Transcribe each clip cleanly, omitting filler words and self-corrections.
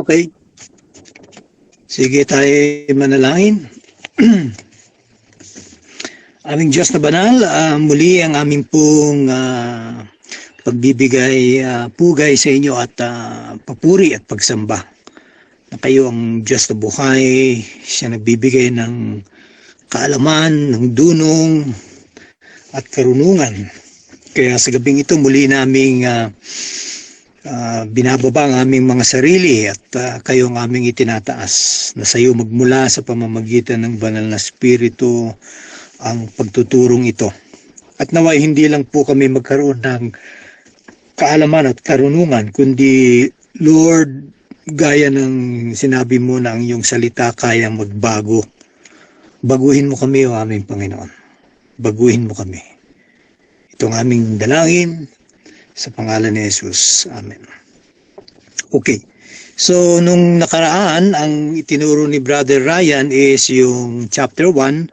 Okay. Sige tayo manalangin. Aming Diyos na banal, muli ang aming pong pagbibigay pugay sa inyo at papuri at pagsamba. Na kayo ang Diyos na buhay, siya nagbibigay ng kaalaman, ng dunong at karunungan. Kaya sa gabing ito muli naming binababa ang aming mga sarili at kayo ang aming itinataas na sa iyo magmula sa pamamagitan ng banal na Espiritu ang pagtuturong ito. At naway hindi lang po kami magkaroon ng kaalaman at karunungan, kundi Lord, gaya ng sinabi mo na ang iyong salita kayang magbago. Baguhin mo kami, o aming Panginoon. Baguhin mo kami. Ito ang aming dalangin sa pangalan ni Jesus. Amen. Okay. So, nung nakaraan, ang itinuro ni Brother Ryan is yung chapter 1.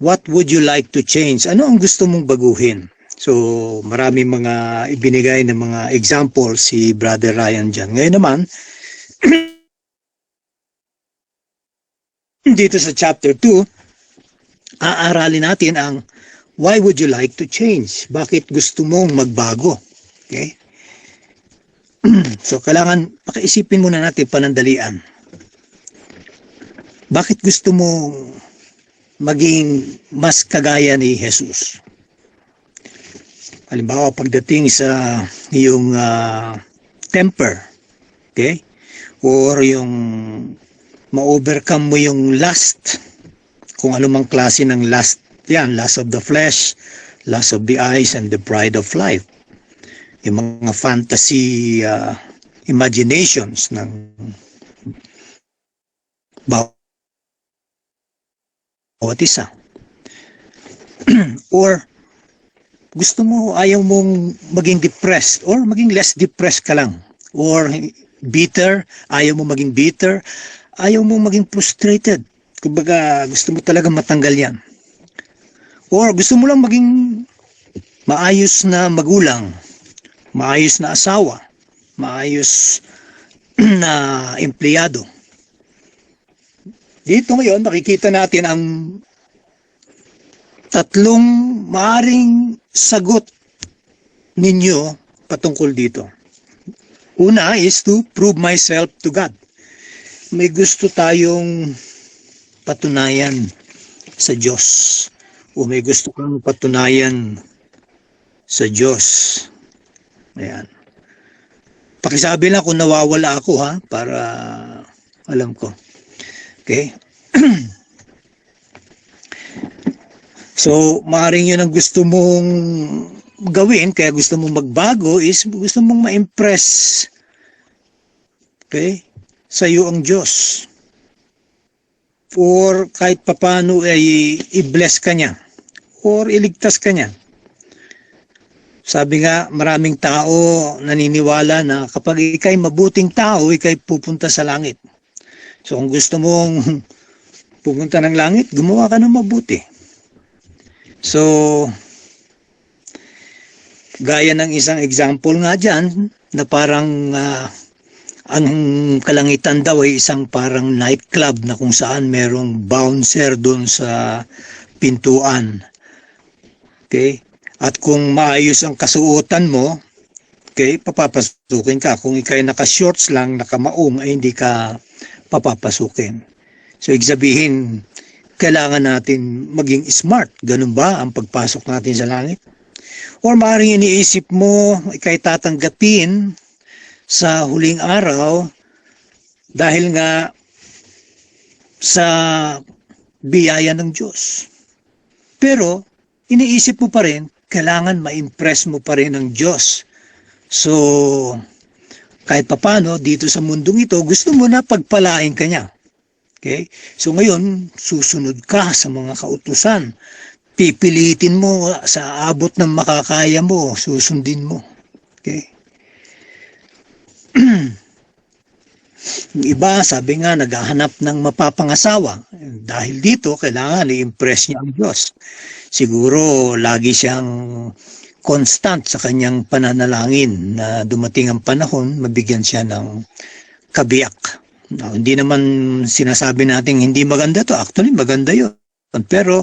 What would you like to change? Ano ang gusto mong baguhin? So, marami mga ibinigay na mga example si Brother Ryan dyan. Ngayon naman, dito sa chapter 2, aaralin natin ang why would you like to change? Bakit gusto mong magbago? Okay? So, kailangan pakiisipin muna natin panandalian. Bakit gusto mong maging mas kagaya ni Jesus? Halimbawa, pagdating sa iyong temper, okay? Or yung ma-overcome mo yung lust, kung anumang klase ng lust yan, lust of the flesh, lust of the eyes, and the pride of life. Yung mga fantasy imaginations ng bawat isa. Or gusto mo, ayaw mong maging depressed or maging less depressed ka lang. Or bitter, ayaw mo maging bitter, ayaw mo maging frustrated. Kumbaga, gusto mo talaga matanggal yan. Or gusto mo lang maging maayos na magulang, maayos na asawa, maayos na empleyado. Dito ngayon, nakikita natin ang tatlong maaring sagot ninyo patungkol dito. Una is to prove myself to God. May gusto tayong patunayan sa Diyos. O may gusto kang patunayan sa Diyos. Ayan. Pakisabi lang kung nawawala ako ha, para alam ko. Okay? So, maaaring yun ang gusto mong gawin, kaya gusto mong magbago, is gusto mong ma-impress, okay, sa iyo ang Diyos. Or kahit papano ay i-bless ka niya, or iligtas ka niya. Sabi nga, maraming tao naniniwala na kapag ikay mabuting tao, ikay pupunta sa langit. So, kung gusto mong pupunta ng langit, gumawa ka ng mabuti. So, gaya ng isang example nga dyan, na parang ang kalangitan daw ay isang parang nightclub na kung saan merong bouncer doon sa pintuan. Okay? At kung maayos ang kasuotan mo, okay, papapasukin ka. Kung ikay naka-shorts lang, nakamaong, ay hindi ka papapasukin. So, igsabihin, kailangan natin maging smart. Ganun ba ang pagpasok natin sa langit? Or maaaring iniisip mo, ikay tatanggapin sa huling araw dahil nga sa biyaya ng Diyos. Pero, iniisip mo pa rin, kailangan ma-impress mo pa rin ang Diyos. So, kahit papano, dito sa mundong ito, gusto mo na pagpalain ka niya. Okay? So ngayon, susunod ka sa mga kautusan. Pipilitin mo sa abot ng makakaya mo, susundin mo. Okay? Yung iba, sabi nga, naghahanap ng mapapangasawa. Dahil dito, kailangan i-impress niya ang Diyos. Siguro, lagi siyang constant sa kanyang pananalangin na dumating ang panahon, mabigyan siya ng kabiyak. Now, hindi naman sinasabi natin hindi maganda to. Actually, maganda yun. Pero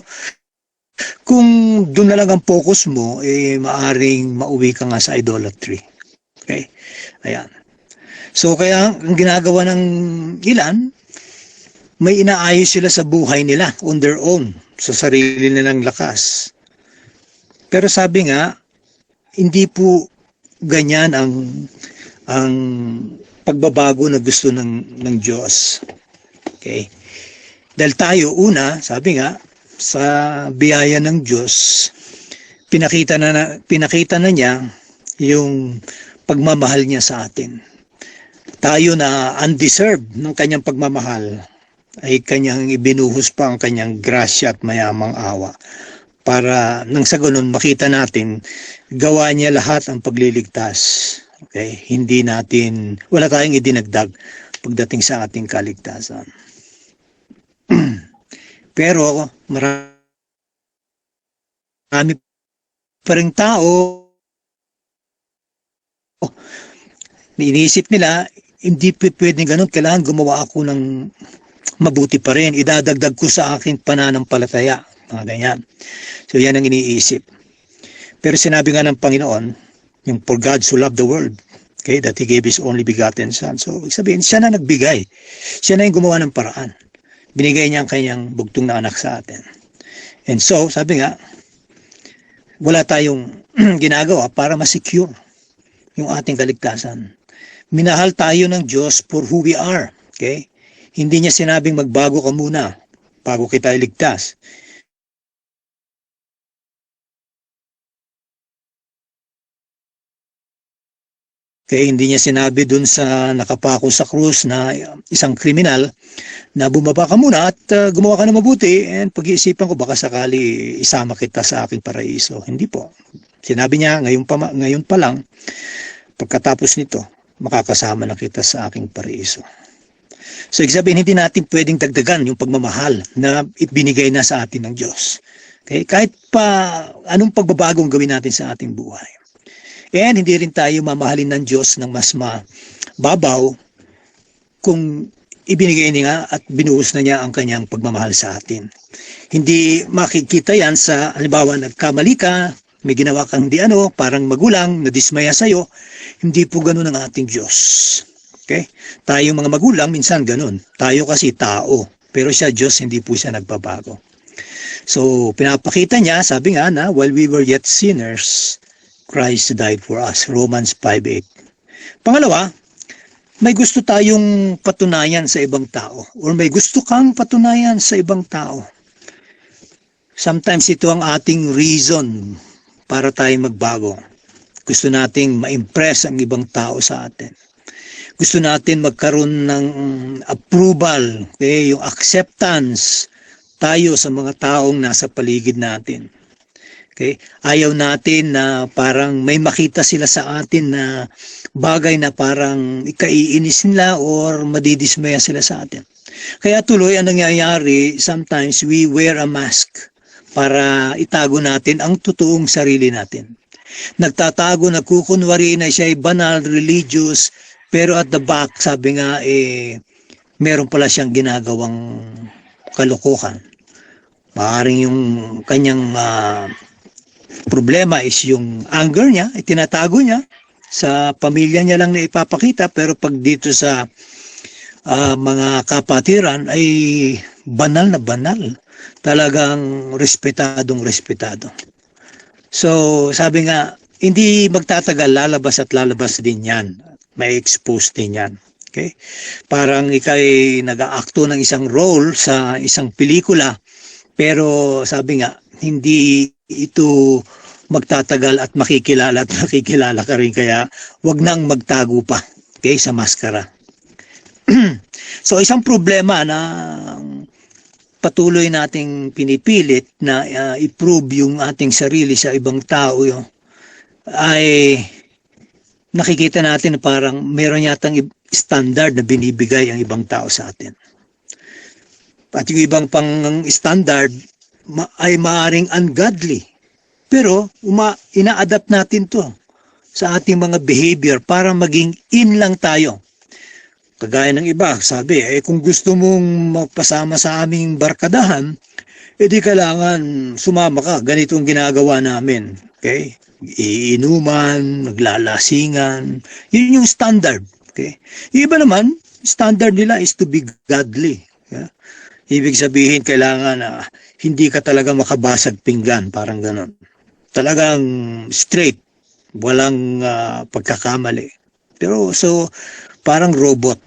kung doon na lang ang focus mo, maaring mauwi ka nga sa idolatry. Okay? Ayan. So, kaya ang ginagawa ng ilan, may inaayos sila sa buhay nila on their own, sa sarili nilang lakas. Pero sabi nga, hindi po ganyan ang pagbabago na gusto ng Diyos. Okay? Dahil tayo, una, sabi nga, sa biyaya ng Diyos, pinakita na niya yung pagmamahal niya sa atin. Tayo na undeserved ng kanyang pagmamahal, ay kanyang ibinuhos pa ang kanyang grasya at mayamang awa. Para nang sa ganun makita natin, gawa niya lahat ang pagliligtas. Okay? Wala tayong idinagdag pagdating sa ating kaligtasan. Pero marami pa ring tao, iniisip nila, hindi pwedeng ganun, kailangan gumawa ako ng mabuti pa rin, idadagdag ko sa aking pananampalataya, mga ganyan. So yan ang iniisip. Pero sinabi nga ng Panginoon, yung for God so loved the world, okay, that He gave His only begotten Son. So sabihin, siya na nagbigay, siya na yung gumawa ng paraan. Binigay niya ang kanyang bugtong na anak sa atin. And so, sabi nga, wala tayong ginagawa para ma-secure yung ating kaligtasan. Minahal tayo ng Diyos for who we are. Okay? Hindi niya sinabing magbago ka muna bago kita iligtas. Kaya hindi niya sinabi dun sa nakapako sa krus na isang kriminal na bumaba ka muna at gumawa ka ng mabuti and pag-iisipan ko baka sakali isama kita sa aking paraiso. Hindi po. Sinabi niya ngayon pa lang, pagkatapos nito, makakasama na kita sa aking paraiso. So, sabihin, hindi natin pwedeng dagdagan yung pagmamahal na ibinigay na sa atin ng Diyos. Okay? Kahit pa anong pagbabagong gawin natin sa ating buhay. And hindi rin tayo mamahalin ng Diyos ng mas mababaw kung ibinigay niya at binuhos na niya ang kanyang pagmamahal sa atin. Hindi makikita yan sa, halimbawa, nagkamali ka, may ginawa kang parang magulang, nadismaya sa'yo. Hindi po ganun ang ating Diyos. Okay? Tayong mga magulang, minsan ganun. Tayo kasi tao, pero siya Diyos, hindi po siya nagbabago. So, pinapakita niya, sabi nga na, while we were yet sinners, Christ died for us. Romans 5:8. Pangalawa, may gusto tayong patunayan sa ibang tao or may gusto kang patunayan sa ibang tao. Sometimes ito ang ating reason para tayo magbago. Gusto nating ma-impress ang ibang tao sa atin. Gusto natin magkaroon ng approval, okay, yung acceptance tayo sa mga taong nasa paligid natin. Okay? Ayaw natin na parang may makita sila sa atin na bagay na parang ikaiinis nila or madidismaya sila sa atin. Kaya tuloy ang nangyayari, sometimes we wear a mask para itago natin ang totoong sarili natin. Nagtatago, nagkukunwari na siya ay banal, religious, pero at the back, sabi nga, meron pala siyang ginagawang kalokohan. Maaaring yung kanyang problema is yung anger niya, itinatago niya, sa pamilya niya lang na ipapakita, pero pag dito sa mga kapatiran ay banal na banal. Talagang respetadong respetado. So, sabi nga, hindi magtatagal, lalabas at lalabas din yan. May expose din yan. Okay? Parang ikay nag-aakto ng isang role sa isang pelikula, pero sabi nga, hindi ito magtatagal at makikilala ka rin, kaya wag nang magtago pa, okay, sa maskara. So isang problema na patuloy nating pinipilit na i-prove yung ating sarili sa ibang tao ay nakikita natin na parang meron yatang standard na binibigay ang ibang tao sa atin. At yung ibang pang standard ay maaring ungodly. Pero ina-adapt natin to sa ating mga behavior para maging in lang tayo. Kagaya ng iba, sabi, kung gusto mong magpasama sa aming barkadahan, di kailangan sumama ka. Ganito ang ginagawa namin. Okay? Iinuman, naglalasingan. Yun yung standard. Okay? Yung iba naman, standard nila is to be godly. Yeah? Ibig sabihin, kailangan hindi ka talaga makabasag pinggan. Parang ganon. Talagang straight. Walang pagkakamali. Pero so, parang robot.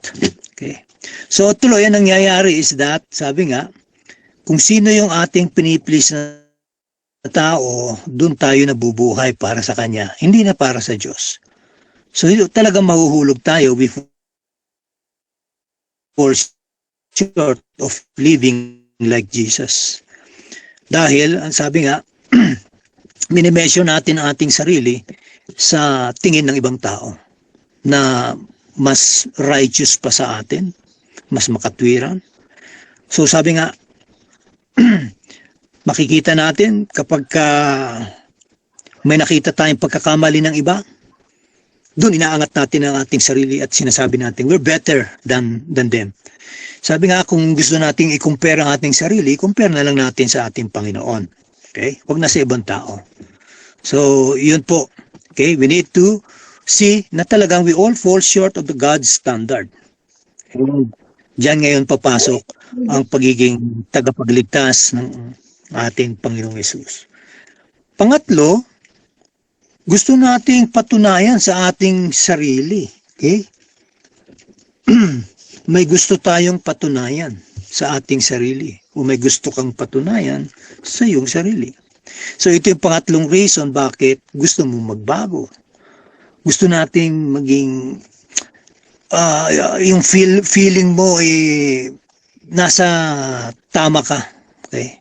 Okay. So tuloy, ang nangyayari is that, sabi nga, kung sino yung ating piniplease na tao, doon tayo nabubuhay para sa Kanya. Hindi na para sa Diyos. So talagang mahuhulog tayo before short of living like Jesus. Dahil, ang sabi nga, minimeasure natin ang ating sarili sa tingin ng ibang tao na mas righteous pa sa atin, mas makatwiran. So sabi nga, makikita natin kapag may nakita tayong pagkakamali ng iba, doon inaangat natin ang ating sarili at sinasabi natin, we're better than them. Sabi nga, kung gusto nating i-compare ang ating sarili, compare na lang natin sa ating Panginoon. Okay? Huwag na sa ibang tao. So, yun po. Okay? We need to see na talagang we all fall short of the God's standard. And diyan ngayon papasok ang pagiging tagapagligtas ng ating Panginoong Yesus. Pangatlo, gusto nating patunayan sa ating sarili. Okay? May gusto tayong patunayan sa ating sarili. O may gusto kang patunayan sa iyong sarili. So ito yung pangatlong reason bakit gusto mo magbago. Gusto nating maging yung feeling mo nasa tama ka. Okay?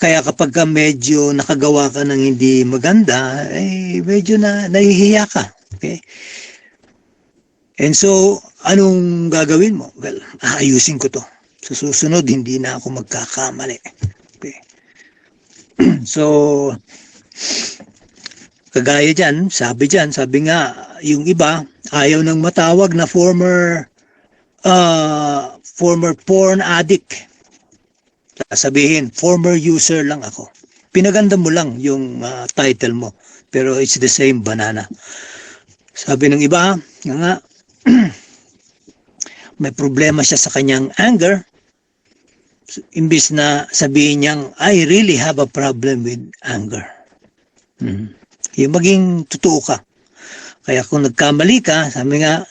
Kaya kapag ka medyo nakagawa ka ng hindi maganda, medyo nahihiya ka. Okay? And so, anong gagawin mo? Well, aayusin ko to. Sa susunod, hindi na ako magkakamali. Okay. So, kagaya dyan, sabi nga, yung iba, ayaw nang matawag na former porn addict. Sabihin, former user lang ako. Pinaganda mo lang yung title mo, pero it's the same banana. Sabi ng iba, nga, may problema siya sa kanyang anger, imbis na sabihin niyang, I really have a problem with anger. Yung maging totoo ka. Kaya kung nagkamali ka, sabi nga,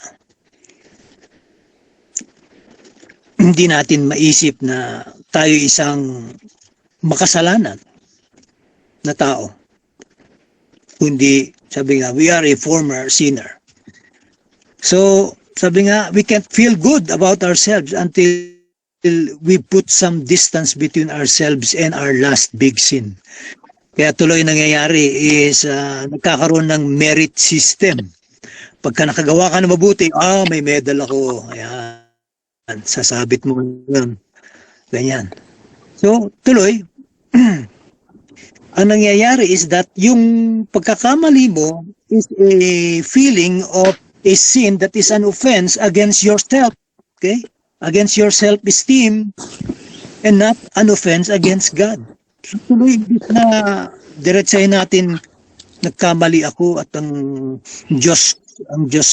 hindi natin maisip na tayo isang makasalanan na tao. Kundi, sabi nga, we are a former sinner. So, sabi nga, we can't feel good about ourselves until we put some distance between ourselves and our last big sin. Kaya tuloy nangyayari is nagkakaroon ng merit system. Pagka nakagawa ka na mabuti, may medal ako. Ayan. Sasabit mo yun. Ganyan. So, tuloy, ang nangyayari is that yung pagkakamali mo is a feeling of a sin that is an offense against yourself. Okay? Against your self-esteem and not an offense against God. So, tuloy, na diretsahin natin, nagkamali ako at ang Diyos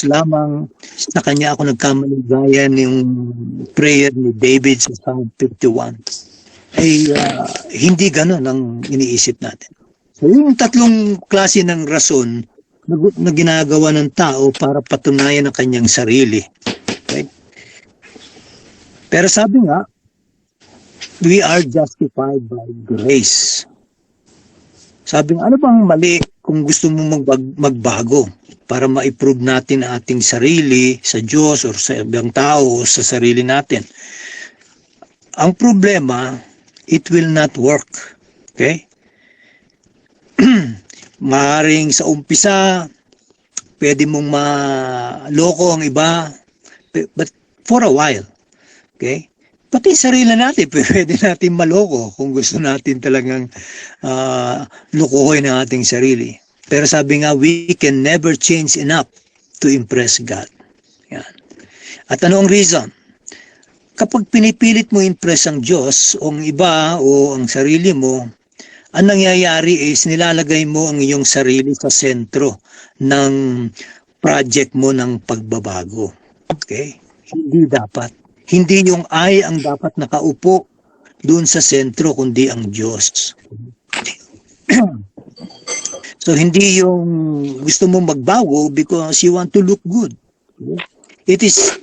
lamang sa Kanya ako nagkamali, gaya yung prayer ni David sa Psalm 51. Hindi ganun ang iniisip natin. So, yung tatlong klase ng rason na ginagawa ng tao para patunayan ang kanyang sarili. Okay? Pero sabi nga, we are justified by grace. Sabi nga, ano bang mali kung gusto mo magbago para ma-improve natin ang ating sarili sa Diyos o sa ibang tao o sa sarili natin? Ang problema, it will not work. Okay? Maaring sa umpisa, pwede mong maloko ang iba, but for a while. Okay? Pati sarili natin, pwede natin maloko kung gusto natin talagang lukuhin ang ating sarili. Pero sabi nga, we can never change enough to impress God. Yan. At ano ang reason? Kapag pinipilit mo impress ang Diyos o ang iba o ang sarili mo, ang nangyayari is nilalagay mo ang iyong sarili sa sentro ng project mo ng pagbabago. Okay? Hindi dapat. Hindi yung I ang dapat nakaupo doon sa sentro, kundi ang Diyos. So, hindi yung gusto mo magbago because you want to look good. It is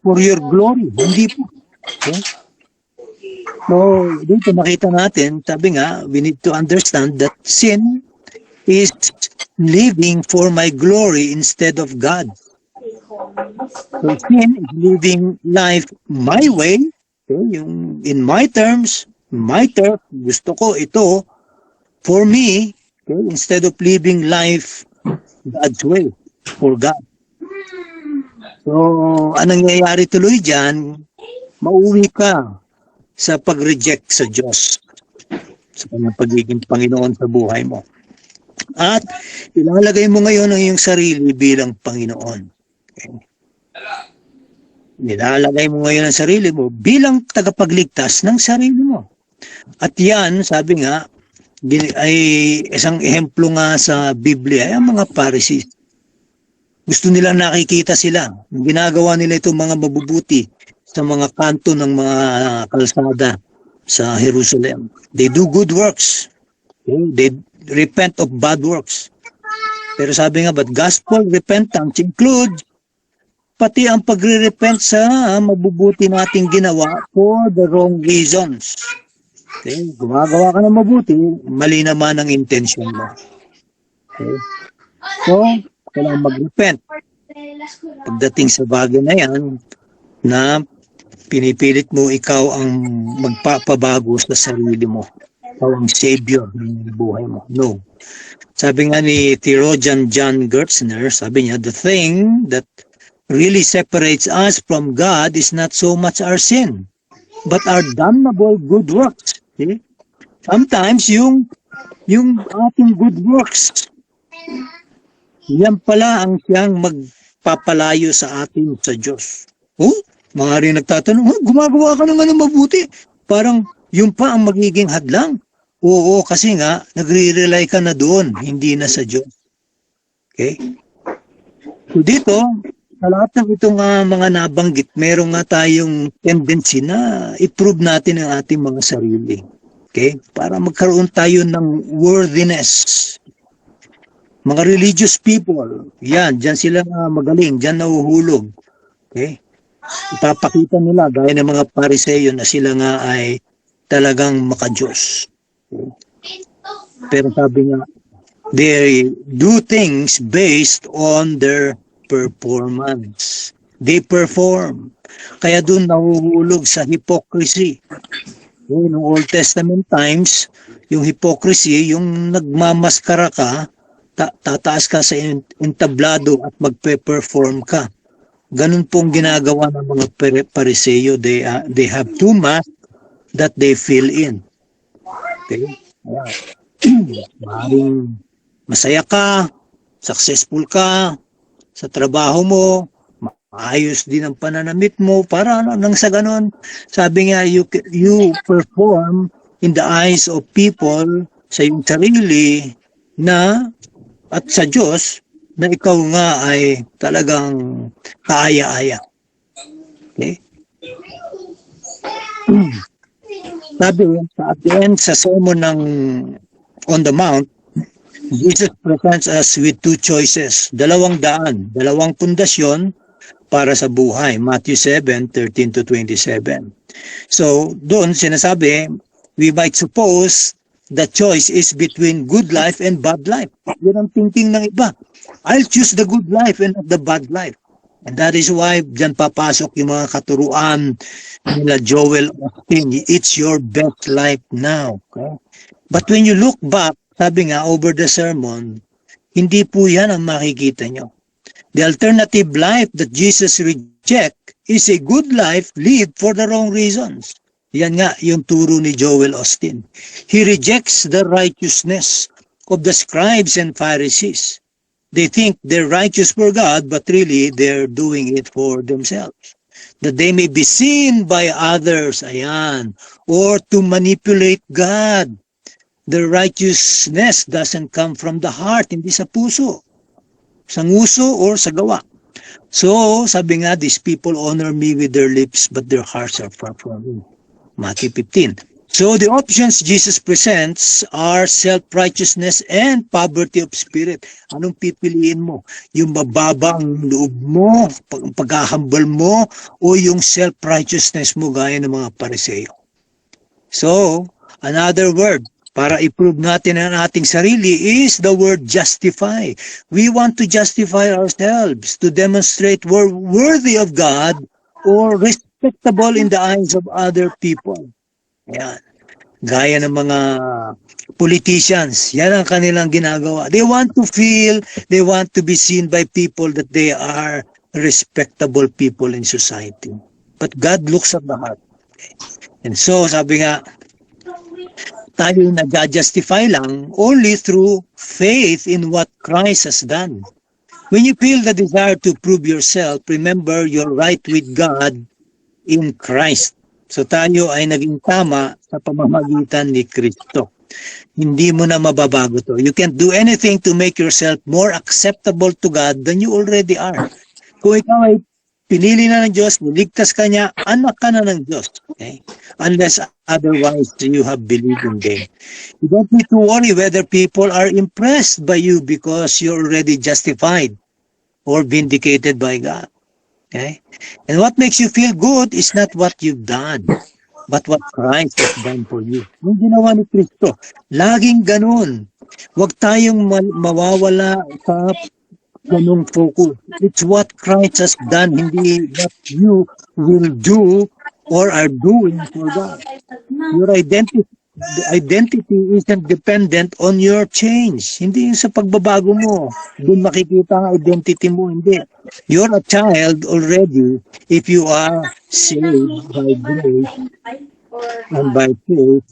for your glory. Hindi po. Okay? So, dito makita natin, sabi nga, we need to understand that sin is living for my glory instead of God. So sin is living life my way, okay, yung in my terms, my turf, gusto ko ito for me, okay, instead of living life God's way, for God. So, anong nangyayari tuloy dyan, mauwi ka sa pag-reject sa Diyos, sa kanyang pagiging Panginoon sa buhay mo. At ilalagay mo ngayon ang iyong sarili bilang Panginoon. Okay. Nilalagay mo ngayon ang sarili mo bilang tagapagligtas ng sarili mo. At yan, sabi nga, ay isang ehemplo nga sa Biblia, ay ang mga Pharisees. Gusto nila nakikita sila. Ginagawa nila itong mga mabubuti sa mga kanto ng mga kalsada sa Jerusalem. They do good works. They repent of bad works. Pero sabi nga, but gospel repentance includes pati ang pagre-repent sa mabubuti nating ginawa for the wrong reasons. Okay? Gumagawa ka ng mabuti, mali naman ang intention mo. Okay? So, kailangan mag-repent. Pagdating sa bagay na yan, na pinipilit mo ikaw ang magpapabago sa sarili mo. Ikaw ang savior ng buhay mo. No. Sabi nga ni theologian John Gertzner, sabi niya, the thing that really separates us from God is not so much our sin, but our damnable good works. Okay? Sometimes yung ating good works, yan pala ang siyang magpapalayo sa atin sa Diyos. Oh, mga rin nagtatanong, gumagawa ka ng ano mabuti. Parang yung pa ang magiging hadlang. Oo, kasi nga, nagre-rely ka na doon, hindi na sa Diyos. Okay? So dito, sa lahat ng itong mga nabanggit, meron nga tayong tendency na i-prove natin ang ating mga sarili. Okay? Para magkaroon tayo ng worthiness. Mga religious people, yan, dyan sila magaling, dyan nahuhulog. Okay? Ipapakita nila, gaya ng mga Pariseo na sila nga ay talagang makadiyos. Okay? Pero sabi nga, they do things based on their performance. They perform. Kaya doon nahuhulog sa hypocrisy. Noong Old Testament times, yung hypocrisy, yung nagmamaskara ka, tataas ka sa entablado at magpe-perform ka. Ganun pong ginagawa ng mga Pariseo. They have too much that they fill in. Okay? Maaaring masaya ka, successful ka, sa trabaho mo, maayos din ang pananamit mo, para nang sa ganon, sabi nga, you perform in the eyes of people sa iyong sarili na, at sa Diyos, na ikaw nga ay talagang kaaya-aya. Okay? Sabi, at the end, sa sermon ng on the Mount, Jesus presents us with two choices, dalawang daan, dalawang pundasyon para sa buhay. Matthew 7:13-27. So, doon sinasabi, we might suppose the choice is between good life and bad life. Yan ang thinking ng iba. I'll choose the good life and not the bad life. And that is why dyan papasok yung mga katuruan nila Joel Osteen. It's your best life now. Okay? But when you look back, sabi nga, over the sermon, hindi po yan ang makikita nyo. The alternative life that Jesus reject is a good life lived for the wrong reasons. Yan nga yung turo ni Joel Austin. He rejects the righteousness of the scribes and Pharisees. They think they're righteous for God, but really they're doing it for themselves. That they may be seen by others, ayan, or to manipulate God. The righteousness doesn't come from the heart, hindi sa puso, sa nguso or sa gawa. So, sabi nga, these people honor me with their lips, but their hearts are far from me. Matthew 15. So, the options Jesus presents are self-righteousness and poverty of spirit. Anong pipiliin mo? Yung mababang loob mo, paghahambal mo, o yung self-righteousness mo gaya ng mga Pariseo? So, another word para i-prove natin ang ating sarili is the word justify. We want to justify ourselves to demonstrate we're worthy of God or respectable in the eyes of other people. Yan. Gaya ng mga politicians, yan ang kanilang ginagawa. They want to feel, they want to be seen by people that they are respectable people in society. But God looks at the heart. And so, sabi nga, tayo nag-justify lang only through faith in what Christ has done. When you feel the desire to prove yourself, remember you're right with God in Christ. So tayo ay naging tama sa pamamagitan ni Kristo. Hindi mo na mababago to. You can't do anything to make yourself more acceptable to God than you already are. Kung ikaw ay pinili na ng Diyos, niligtas ka niya, anak ka na ng Diyos. Okay? Unless otherwise you have believed in them. You don't need to worry whether people are impressed by you because you're already justified or vindicated by God. Okay? And what makes you feel good is not what you've done, but what Christ has done for you. Yung ginawa ni Kristo, laging ganun. Huwag tayong mawawala sa ganung focus. It's what Christ has done, hindi what you will do or are doing for God. Your identity isn't dependent on your change. Hindi yung sa pagbabago mo. Doon makikita ang identity mo. Hindi. You're a child already if you are saved by grace and by faith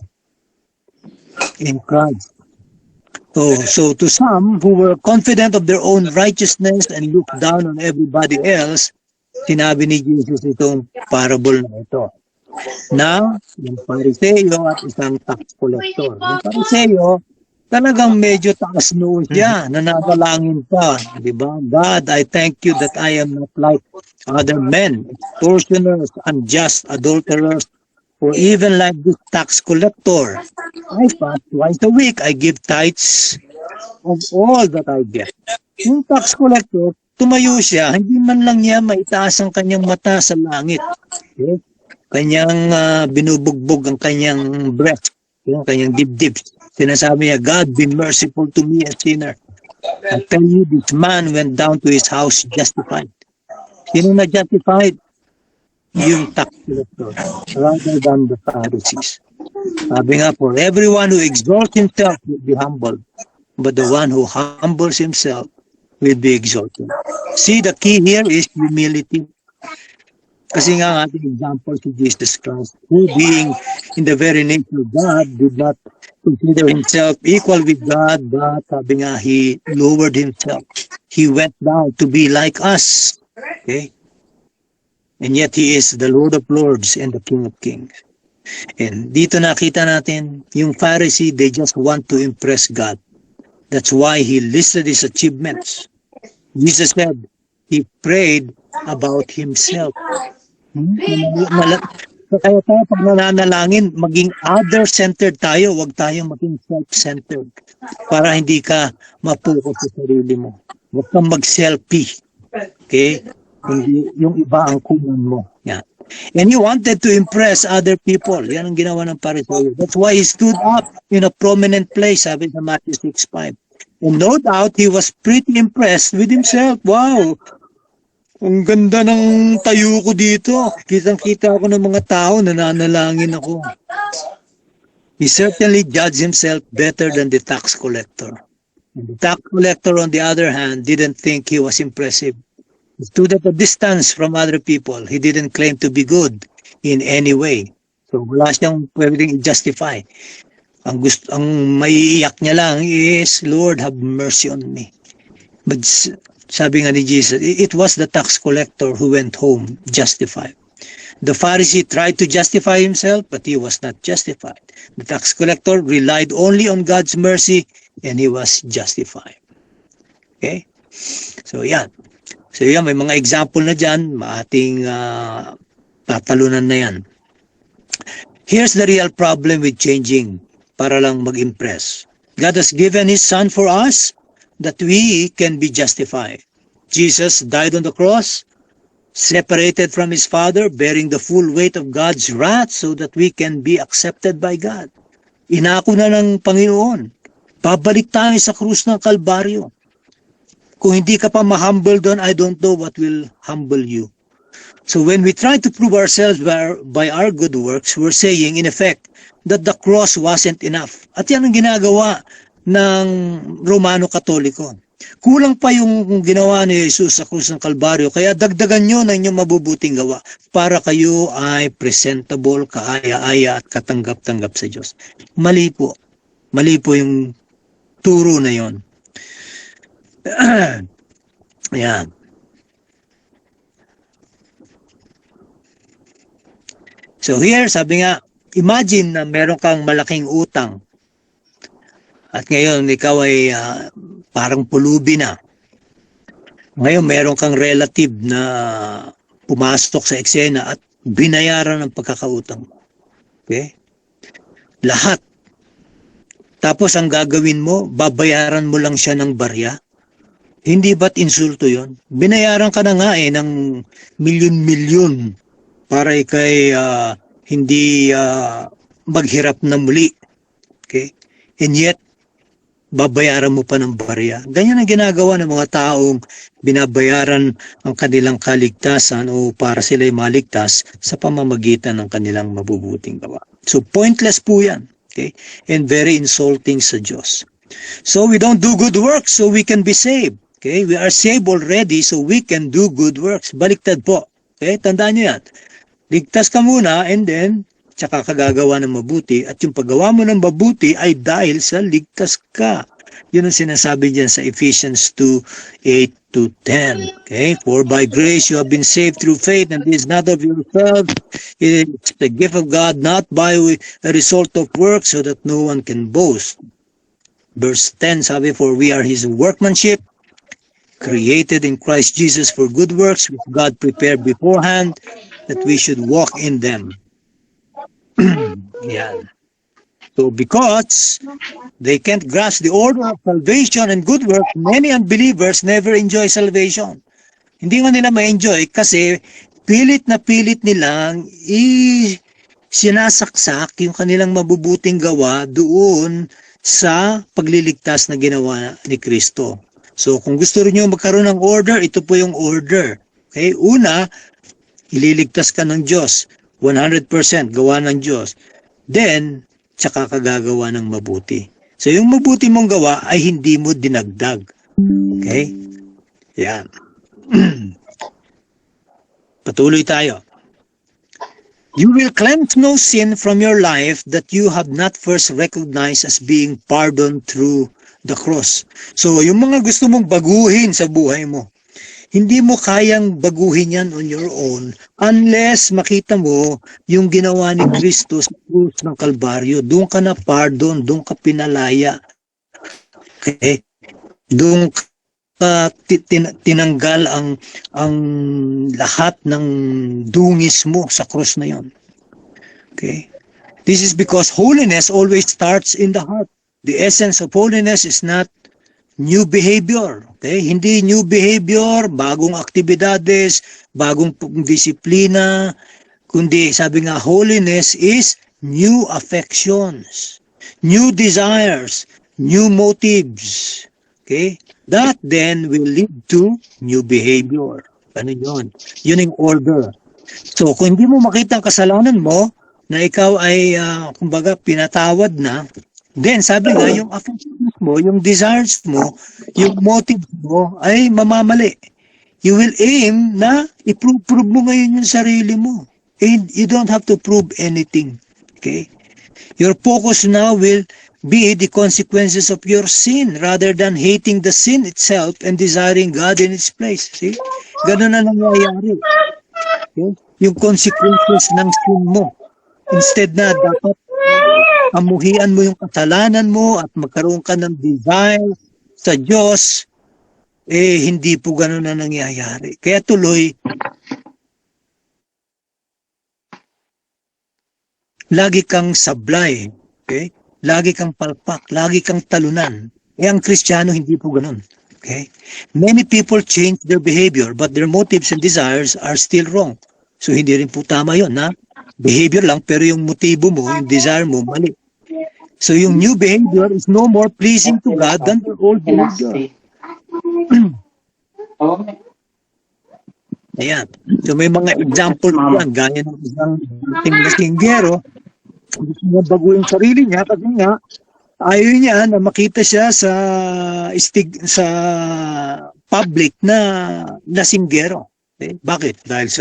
in Christ. So to some who were confident of their own righteousness and looked down on everybody else, sinabi ni Jesus itong parable na ito. Na yung Pariseo at isang tax collector. Yung Pariseo, talagang medyo taas noo siya, nananalangin pa, di ba? God, I thank you that I am not like other men, extortioners, unjust, adulterers, or even like this tax collector. I fast twice a week. I give tithes of all that I get. Yung tax collector, tumayo siya, hindi man lang niya maitaas ang kanyang mata sa langit. Okay? Kanyang binubugbog ang kanyang breast, yung kanyang dibdib. Sinasabi niya, God, be merciful to me, a sinner. I tell you, this man went down to his house justified. Sino na justified? Yung tax collector, rather than the Pharisees. Sabi nga, for everyone who exalts himself will be humbled, but the one who humbles himself will be exalted. See, the key here is humility. Kasi nga ang ating example si Jesus Christ, who being in the very nature of God, did not consider himself equal with God, but sabi nga, he lowered himself. He went down to be like us. Okay? And yet he is the Lord of Lords and the King of Kings. And dito nakita natin, yung Pharisee, they just want to impress God. That's why he listed his achievements. Jesus said, he prayed about himself. Kaya tayo pag nananalangin, maging other-centered tayo, huwag tayong maging self-centered para hindi ka mapokus sa sarili mo. Huwag kang mag-selfie. Okay? Hindi, yung iba ang kunan mo. Yan. And he wanted to impress other people. Yan ang ginawa ng Pariseo. That's why he stood up in a prominent place, sabi sa Matthew 6:5. And no doubt, he was pretty impressed with himself. Wow! Ang ganda ng tayo ko dito. Kitang-kita ako ng mga tao, nananalangin ako. He certainly judged himself better than the tax collector. And the tax collector, on the other hand, didn't think he was impressive. He stood at a distance from other people. He didn't claim to be good in any way. So wala siyang pwedeng justify. Ang maiiyak niya lang is, Lord, have mercy on me. But sabi nga ni Jesus, it was the tax collector who went home justified. The Pharisee tried to justify himself, but he was not justified. The tax collector relied only on God's mercy, and he was justified. Okay? So yan. So yan, may mga example na dyan, maating tatalunan na yan. Here's the real problem with changing para lang mag-impress. God has given His Son for us that we can be justified. Jesus died on the cross, separated from His Father, bearing the full weight of God's wrath so that we can be accepted by God. Inako na ng Panginoon. Babalik tayo sa krus ng Kalbaryo. Kung hindi ka pa ma-humble doon, I don't know what will humble you. So when we try to prove ourselves by our good works, we're saying, in effect, that the cross wasn't enough. At yan ang ginagawa ng Romano Katoliko. Kulang pa yung ginawa ni Jesus sa krus ng Kalbaryo, kaya dagdagan nyo ng inyong mabubuting gawa para kayo ay presentable, kaaya-aya at katanggap-tanggap sa Diyos. Mali po. Mali po yung turo na yon. Yan. So here, sabi nga, imagine na meron kang malaking utang at ngayon ikaw ay parang pulubi na. Ngayon meron kang relative na pumasok sa eksena at binayaran ang pagkakautang. Okay? Lahat. Tapos ang gagawin mo, babayaran mo lang siya ng barya. Hindi ba't insulto yon? Binayaran ka na nga ng milyon-milyon para ikay hindi maghirap na muli. Okay? And yet, babayaran mo pa ng barya. Ganyan ang ginagawa ng mga taong binabayaran ang kanilang kaligtasan o para sila'y maligtas sa pamamagitan ng kanilang mabubuting gawa. So, pointless po yan. Okay? And very insulting sa Diyos. So, we don't do good works so we can be saved. Okay? We are saved already so we can do good works. Baliktad po. Okay? Tandaan nyo yan. Ligtas ka muna and then tsaka ka gagawa ng mabuti at yung paggawa mo ng mabuti ay dahil sa ligtas ka. Yun ang sinasabi diyan sa Ephesians 2:8-10. Okay? For by grace you have been saved through faith, and this is not of yourselves. It is the gift of God, not by a result of works, so that no one can boast. Verse 10 sabi, for we are His workmanship, created in Christ Jesus for good works, which God prepared beforehand, that we should walk in them. Yan. So because they can't grasp the order of salvation and good works, many unbelievers never enjoy salvation. Hindi nga nila ma-enjoy kasi pilit nilang sinasaksak yung kanilang mabubuting gawa doon sa pagliligtas na ginawa ni Kristo. So kung gusto rin nyo magkaroon ng order, ito po yung order. Okay? Una, ililigtas ka ng Diyos. 100% gawa ng Diyos. Then, tsaka ka gagawa ng mabuti. So yung mabuti mong gawa ay hindi mo dinagdag. Okay? Yan. Patuloy tayo. You will cleanse no sin from your life that you have not first recognized as being pardoned through the cross. So yung mga gusto mong baguhin sa buhay mo, hindi mo kayang baguhin yan on your own unless makita mo yung ginawa ni Kristo sa krus ng Kalbaryo. Doon ka na pardon, doon ka pinalaya. Okay? Doon ka tinanggal ang lahat ng dungis mo sa krus na yon. Okay? This is because holiness always starts in the heart. The essence of holiness is not new behavior. Okay? Hindi new behavior, bagong aktibidades, bagong disiplina, kundi sabi nga holiness is new affections, new desires, new motives. Okay? That then will lead to new behavior. Ano yun? Yun yung order. So, kung hindi mo makita ang kasalanan mo, na ikaw ay, kumbaga, pinatawad na, then, sabi nga, yung affections mo, yung desires mo, yung motives mo, ay mamamali. you will aim na i-prove mo ngayon yung sarili mo. And you don't have to prove anything. Okay? Your focus now will be the consequences of your sin rather than hating the sin itself and desiring God in its place. See? Ganun na nangyayari. Okay? Yung consequences ng sin mo. Instead na dapat amuhian mo yung kasalanan mo at magkaroon ka ng desire sa Diyos, hindi po ganun na nangyayari. Kaya tuloy, lagi kang sablay, okay? Lagi kang palpak, lagi kang talunan. Ang Kristiyano hindi po ganun. Okay? Many people change their behavior but their motives and desires are still wrong. So hindi rin po tama yun, na behavior lang pero yung motibo mo, yung desire mo, mali. So yung new behavior is no more pleasing to God than the old behavior. Ayan. So may mga example yan, gaya ng isang lasinggero, gusto niya bago yung sarili niya kasi nga ayaw niya na makita siya sa public na lasinggero. Okay? Bakit? Dahil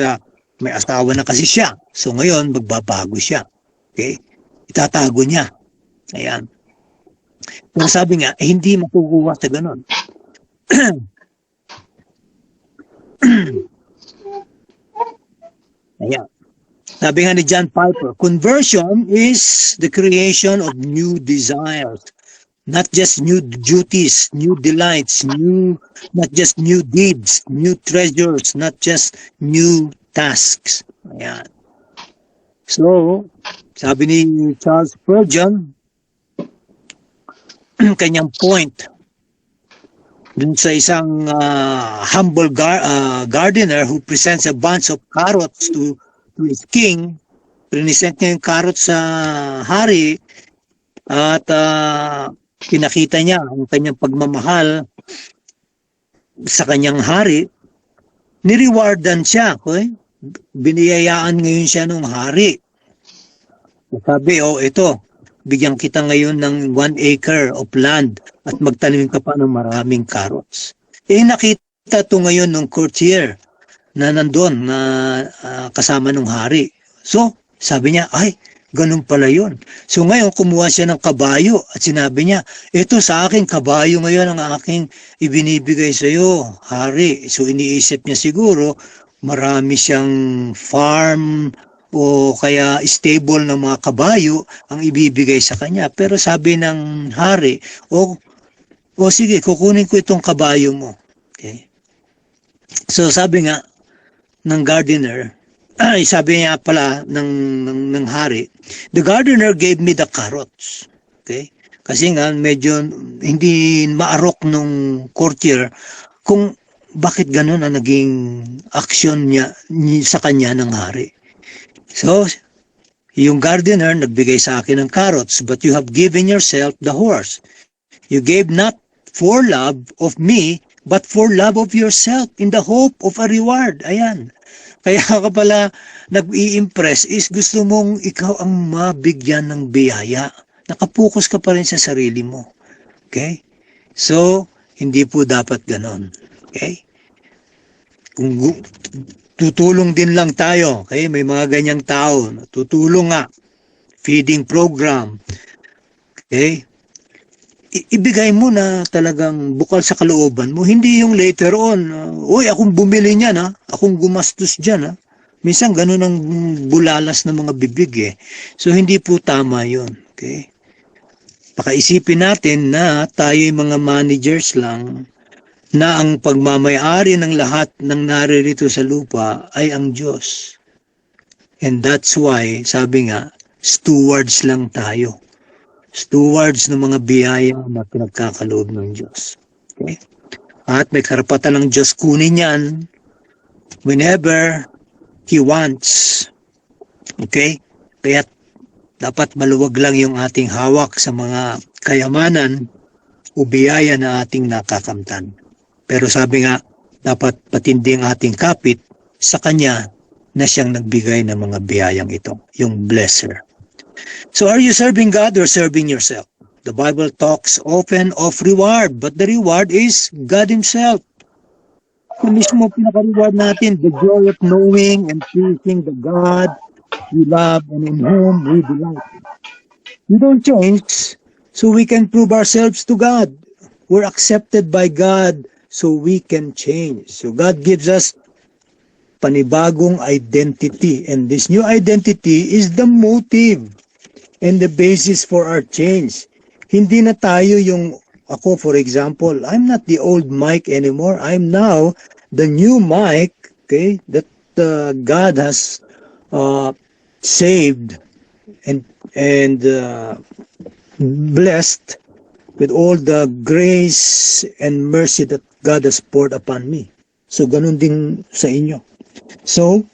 may asawa na kasi siya. So ngayon magbabago siya. Okay? Itatago niya. Ayan. Pero sabi nga, hindi makukuha sa ganon. Ayan. Sabi nga ni John Piper, conversion is the creation of new desires, not just new duties, new delights, not just new deeds, new treasures, not just new tasks. Ayan. So, sabi ni Charles Spurgeon, kanyang point, dun sa isang humble gardener who presents a bunch of carrots to his king, present niya yung carrots sa hari at pinakita niya ang kanyang pagmamahal sa kanyang hari, nirewardan siya. Okay? Biniyayaan ngayon siya ng hari. Sabi, ito, bigyan kita ngayon ng 1 acre of land at magtanim ka pa ng maraming carrots. Nakita to ngayon ng courtier na nandun na kasama ng hari. So, sabi niya, ay, ganun pala yun. So ngayon, kumuha siya ng kabayo at sinabi niya, ito sa akin, kabayo ngayon ang aking ibinibigay sa iyo, hari. So iniisip niya siguro, marami siyang farm o kaya stable ng mga kabayo ang ibibigay sa kanya. Pero sabi ng hari, o sige, kukunin ko itong kabayo mo. Okay? So sabi nga ng gardener, sabi niya pala ng hari, the gardener gave me the carrots. Okay? Kasi nga medyo hindi maarok nung courtier kung bakit ganun ang naging action niya sa kanya ng hari. So, yung gardener nagbigay sa akin ng carrots, but you have given yourself the horse. You gave not for love of me, but for love of yourself in the hope of a reward. Ayan. Kaya ka pala nag-i-impress is gusto mong ikaw ang mabigyan ng biyaya. Nakapokus ka pa rin sa sarili mo. Okay? So, hindi po dapat ganon. Okay? Kung tutulong din lang tayo, okay? May mga ganyang tao, tutulong nga, feeding program, okay? Ibigay mo na talagang bukal sa kalooban mo, hindi yung later on, uy, akong bumili niyan, akong gumastos dyan. Minsan ganun ang bulalas ng mga bibig. So hindi po tama yun. Okay? Pakaisipin natin na tayo'y mga managers lang, na ang pagmamayari ng lahat ng naririto sa lupa ay ang Diyos. And that's why, sabi nga, stewards lang tayo. Stewards ng mga biyaya na pinagkakaloob ng Diyos. Okay? At may karapatan ng Diyos kunin yan whenever He wants. Okay? Kaya dapat maluwag lang yung ating hawak sa mga kayamanan o biyaya na ating nakakamtan. Pero sabi nga, dapat patindi ang ating kapit sa Kanya na siyang nagbigay ng mga biyayang ito, yung blesser. So are you serving God or serving yourself? The Bible talks often of reward, but the reward is God Himself. Yung mismo pinaka-reward natin, the joy of knowing and pleasing the God we love and in whom we delight. We don't change so we can prove ourselves to God. We're accepted by God so we can change. So God gives us panibagong identity, and this new identity is the motive and the basis for our change. Hindi na tayo yung, ako for example, I'm not the old Mike anymore. I'm now the new Mike, okay, that God has saved and blessed with all the grace and mercy that God has poured upon me. So, ganun din sa inyo. So,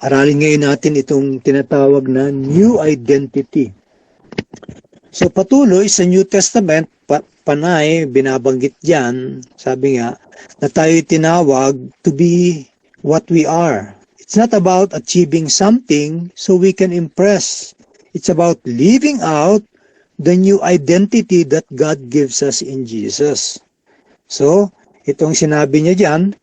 aralin ngayon natin itong tinatawag na new identity. So, patuloy sa New Testament, panay, binabanggit diyan, sabi nga, na tayo tinawag to be what we are. It's not about achieving something so we can impress. It's about living out the new identity that God gives us in Jesus. So, itong sinabi niya diyan,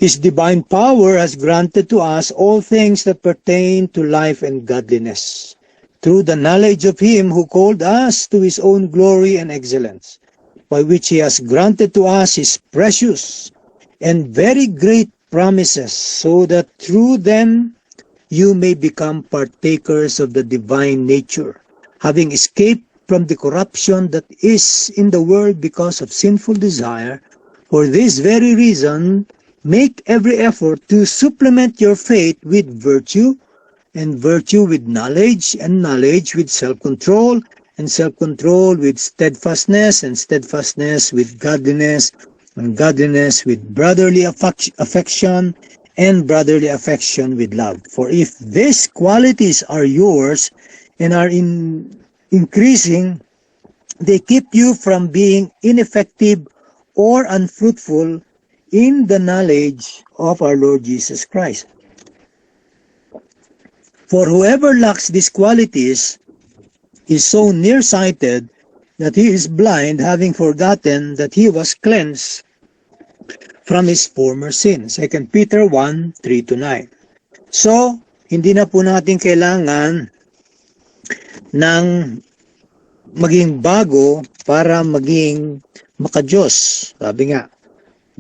His divine power has granted to us all things that pertain to life and godliness, through the knowledge of Him who called us to His own glory and excellence, by which He has granted to us His precious and very great promises, so that through them you may become partakers of the divine nature, having escaped from the corruption that is in the world because of sinful desire. For this very reason, make every effort to supplement your faith with virtue, and virtue with knowledge, and knowledge with self-control, and self-control with steadfastness, and steadfastness with godliness, and godliness with brotherly affection, and brotherly affection with love. For if these qualities are yours and are increasing, they keep you from being ineffective or unfruitful in the knowledge of our Lord Jesus Christ. For whoever lacks these qualities is so nearsighted that he is blind, having forgotten that he was cleansed from his former sin. 2 Peter 1, 3-9. So, hindi na po natin kailangan ng maging bago para maging makadiyos. Sabi nga,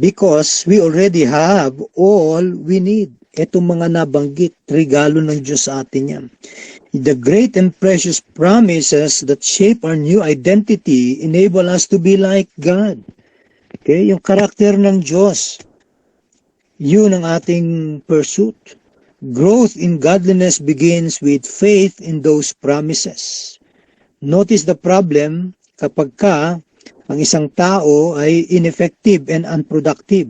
because we already have all we need. Itong mga nabanggit, regalo ng Diyos sa atin yan. The great and precious promises that shape our new identity enable us to be like God. Okay, yung karakter ng Diyos, yun ang ating pursuit. Growth in godliness begins with faith in those promises. Notice the problem kapag ang isang tao ay ineffective and unproductive.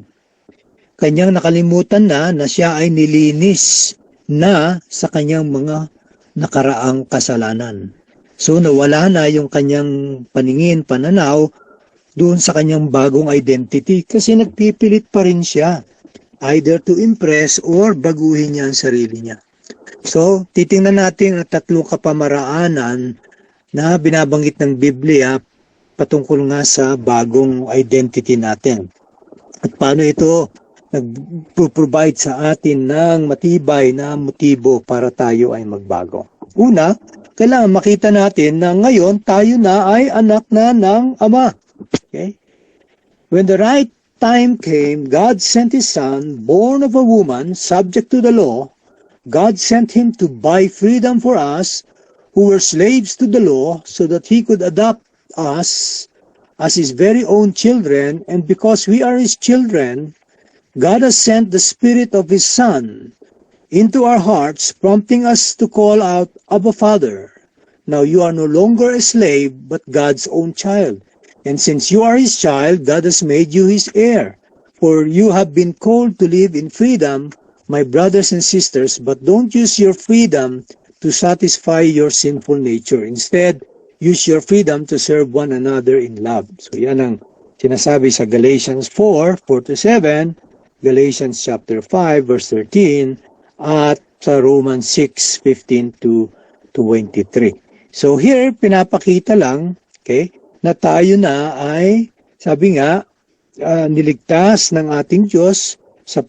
Kanyang nakalimutan na siya ay nilinis na sa kanyang mga nakaraang kasalanan. So nawala na yung kanyang paningin, pananaw doon sa kanyang bagong identity kasi nagpipilit pa rin siya either to impress or baguhin niya ang sarili niya. So titingnan natin ang tatlong kapamaraanan na binabanggit ng Biblia patungkol nga sa bagong identity natin. At paano ito nag-provide sa atin ng matibay na motibo para tayo ay magbago. Una, kailangan makita natin na ngayon tayo na ay anak na ng Ama. Okay? When the right time came, God sent His Son, born of a woman, subject to the law. God sent Him to buy freedom for us who were slaves to the law so that He could adopt us as His very own children, and because we are His children, God has sent the Spirit of His Son into our hearts, prompting us to call out, Abba, Father. Now you are no longer a slave, but God's own child. And since you are His child, God has made you His heir. For you have been called to live in freedom, my brothers and sisters, but don't use your freedom to satisfy your sinful nature. Instead, use your freedom to serve one another in love. So yan ang sinasabi sa Galatians 4, 4-7, Galatians chapter 5, verse 13, at sa Romans 6, 15-23. So here, pinapakita lang, okay, na tayo na ay, sabi nga, niligtas ng ating Diyos sa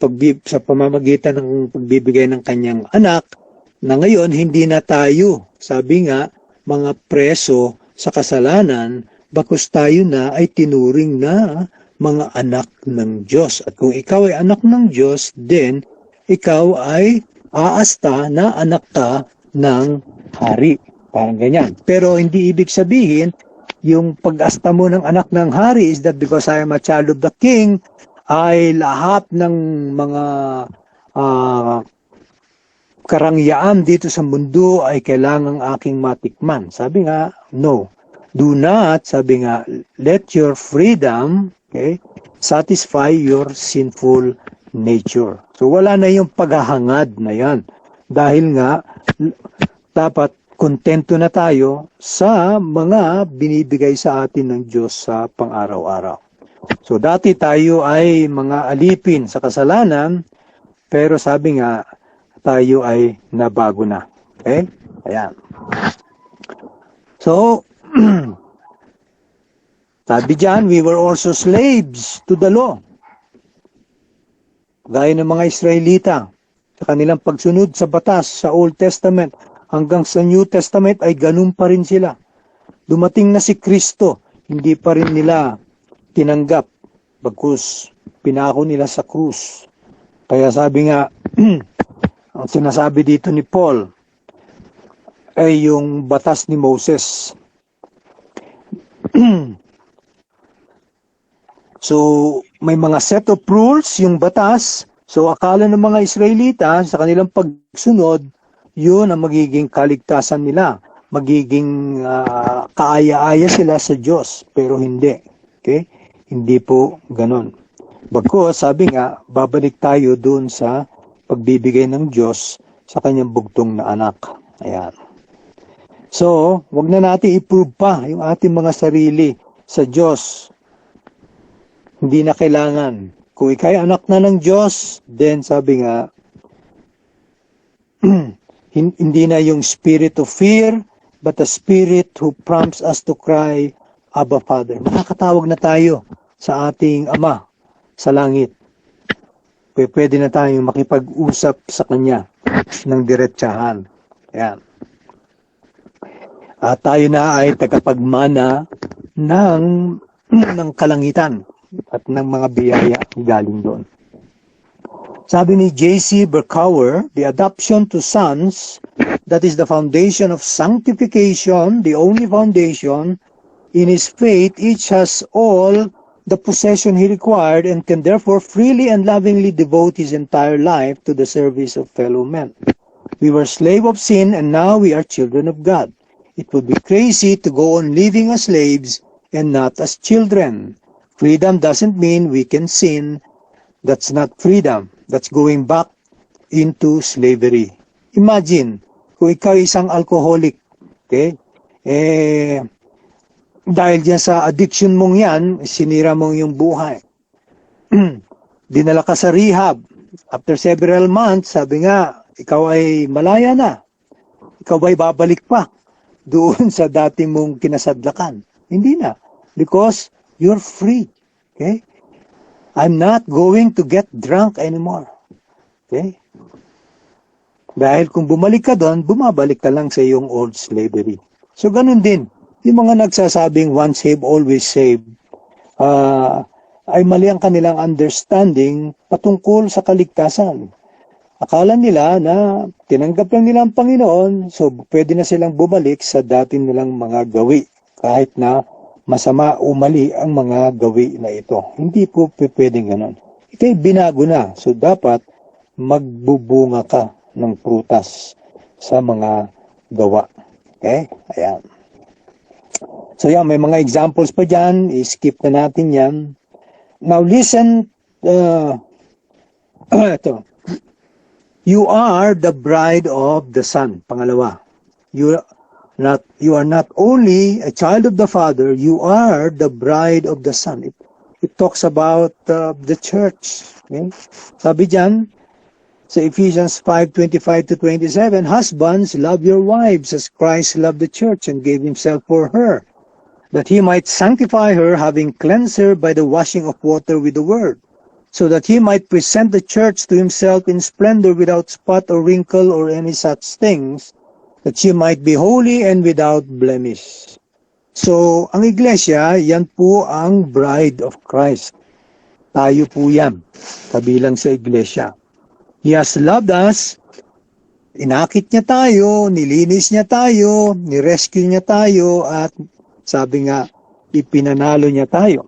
pamamagitan ng pagbibigay ng kanyang anak, na ngayon hindi na tayo, sabi nga, mga preso sa kasalanan, bakos tayo na ay tinuring na mga anak ng Diyos. At kung ikaw ay anak ng Diyos, then ikaw ay aasta na anak ka ng hari. Parang ganyan. Pero hindi ibig sabihin, yung pag-asta mo ng anak ng hari is that because I am a child of the king, ay lahat ng mga karangyaan dito sa mundo ay kailangang aking matikman. Sabi nga, no. Do not, sabi nga, let your freedom, okay, satisfy your sinful nature. So wala na yung paghahangad na yan. Dahil nga, dapat kontento na tayo sa mga binibigay sa atin ng Diyos sa pang-araw-araw. So dati tayo ay mga alipin sa kasalanan, pero sabi nga, tayo ay nabago na. Okay? Ayan. So, sabi dyan, we were also slaves to the law. Gaya ng mga Israelita, sa kanilang pagsunod sa batas sa Old Testament, hanggang sa New Testament ay ganun pa rin sila. Dumating na si Kristo, hindi pa rin nila tinanggap, bagkus pinako nila sa krus. Kaya sabi nga, ang sinasabi dito ni Paul ay yung batas ni Moses. So, may mga set of rules yung batas. So, akala ng mga Israelita sa kanilang pagsunod, yun ang magiging kaligtasan nila. Magiging kaaya-aya sila sa Diyos. Pero hindi. Okay? Hindi po ganun. Bagkus, sabi nga, babalik tayo dun sa pagbibigay ng Diyos sa kanyang bugtong na anak. Ayan. So, wag na natin i-prove pa yung ating mga sarili sa Diyos. Hindi na kailangan. Kung ikay anak na ng Diyos, then sabi nga, hindi na yung spirit of fear, but the spirit who prompts us to cry, Abba Father. Nakakatawag na tayo sa ating Ama sa langit. Pwede na tayong makipag-usap sa Kanya ng diretsahan. Ayan. At tayo na ay tagapagmana ng kalangitan at ng mga biyaya galing doon. Sabi ni J.C. Berkauer, the adoption to sons, that is the foundation of sanctification, the only foundation. In his faith, each has all the possession he required and can therefore freely and lovingly devote his entire life to the service of fellow men. We were slave of sin and now we are children of God. It would be crazy to go on living as slaves and not as children. Freedom doesn't mean we can sin. That's not freedom. That's going back into slavery. Imagine, kung ikaw isang alcoholic, okay? Dahil dyan sa addiction mong yan, sinira mong yung buhay. Dinala ka sa rehab. After several months, sabi nga, ikaw ay malaya na. Ikaw ay babalik pa doon sa dati mong kinasadlakan. Hindi na. Because you're free. Okay? I'm not going to get drunk anymore. Okay? Dahil kung bumalik ka doon, bumabalik ka lang sa iyong old slavery. So, ganun din. Yung mga nagsasabing once saved, always saved, ay mali ang kanilang understanding patungkol sa kaligtasan. Akala nila na tinanggap lang nila ang Panginoon, so pwede na silang bumalik sa dati nilang mga gawi, kahit na masama o mali ang mga gawi na ito. Hindi po pwedeng ganon. Ito'y binago na, so dapat magbubunga ka ng prutas sa mga gawa. Okay? Ayan. So yan, may mga examples pa dyan. I-skip na natin yan. Now listen, ito. You are the bride of the Son. Pangalawa. You are not only a child of the Father, you are the bride of the Son. It talks about the church. Okay? Sabi dyan, sa Ephesians 5:25-27, husbands, love your wives as Christ loved the church and gave himself for her, that he might sanctify her, having cleansed her by the washing of water with the word, so that he might present the church to himself in splendor without spot or wrinkle or any such things, that she might be holy and without blemish. So, ang iglesia, yan po ang bride of Christ. Tayo po yan, kabilang sa iglesia. He has loved us, inakit niya tayo, nilinis niya tayo, nirescue niya tayo, at sabi nga, ipinanalo niya tayo.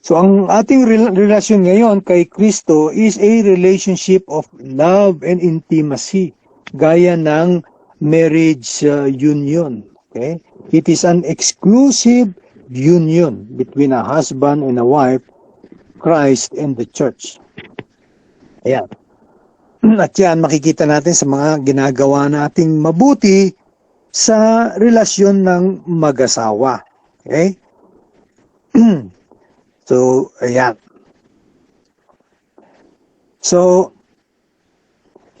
So, ang ating relasyon ngayon kay Kristo is a relationship of love and intimacy, gaya ng marriage union. Okay? It is an exclusive union between a husband and a wife, Christ and the church. Ayan. At yan, makikita natin sa mga ginagawa nating mabuti sa relasyon ng mag-asawa. Okay? So, ayan. So,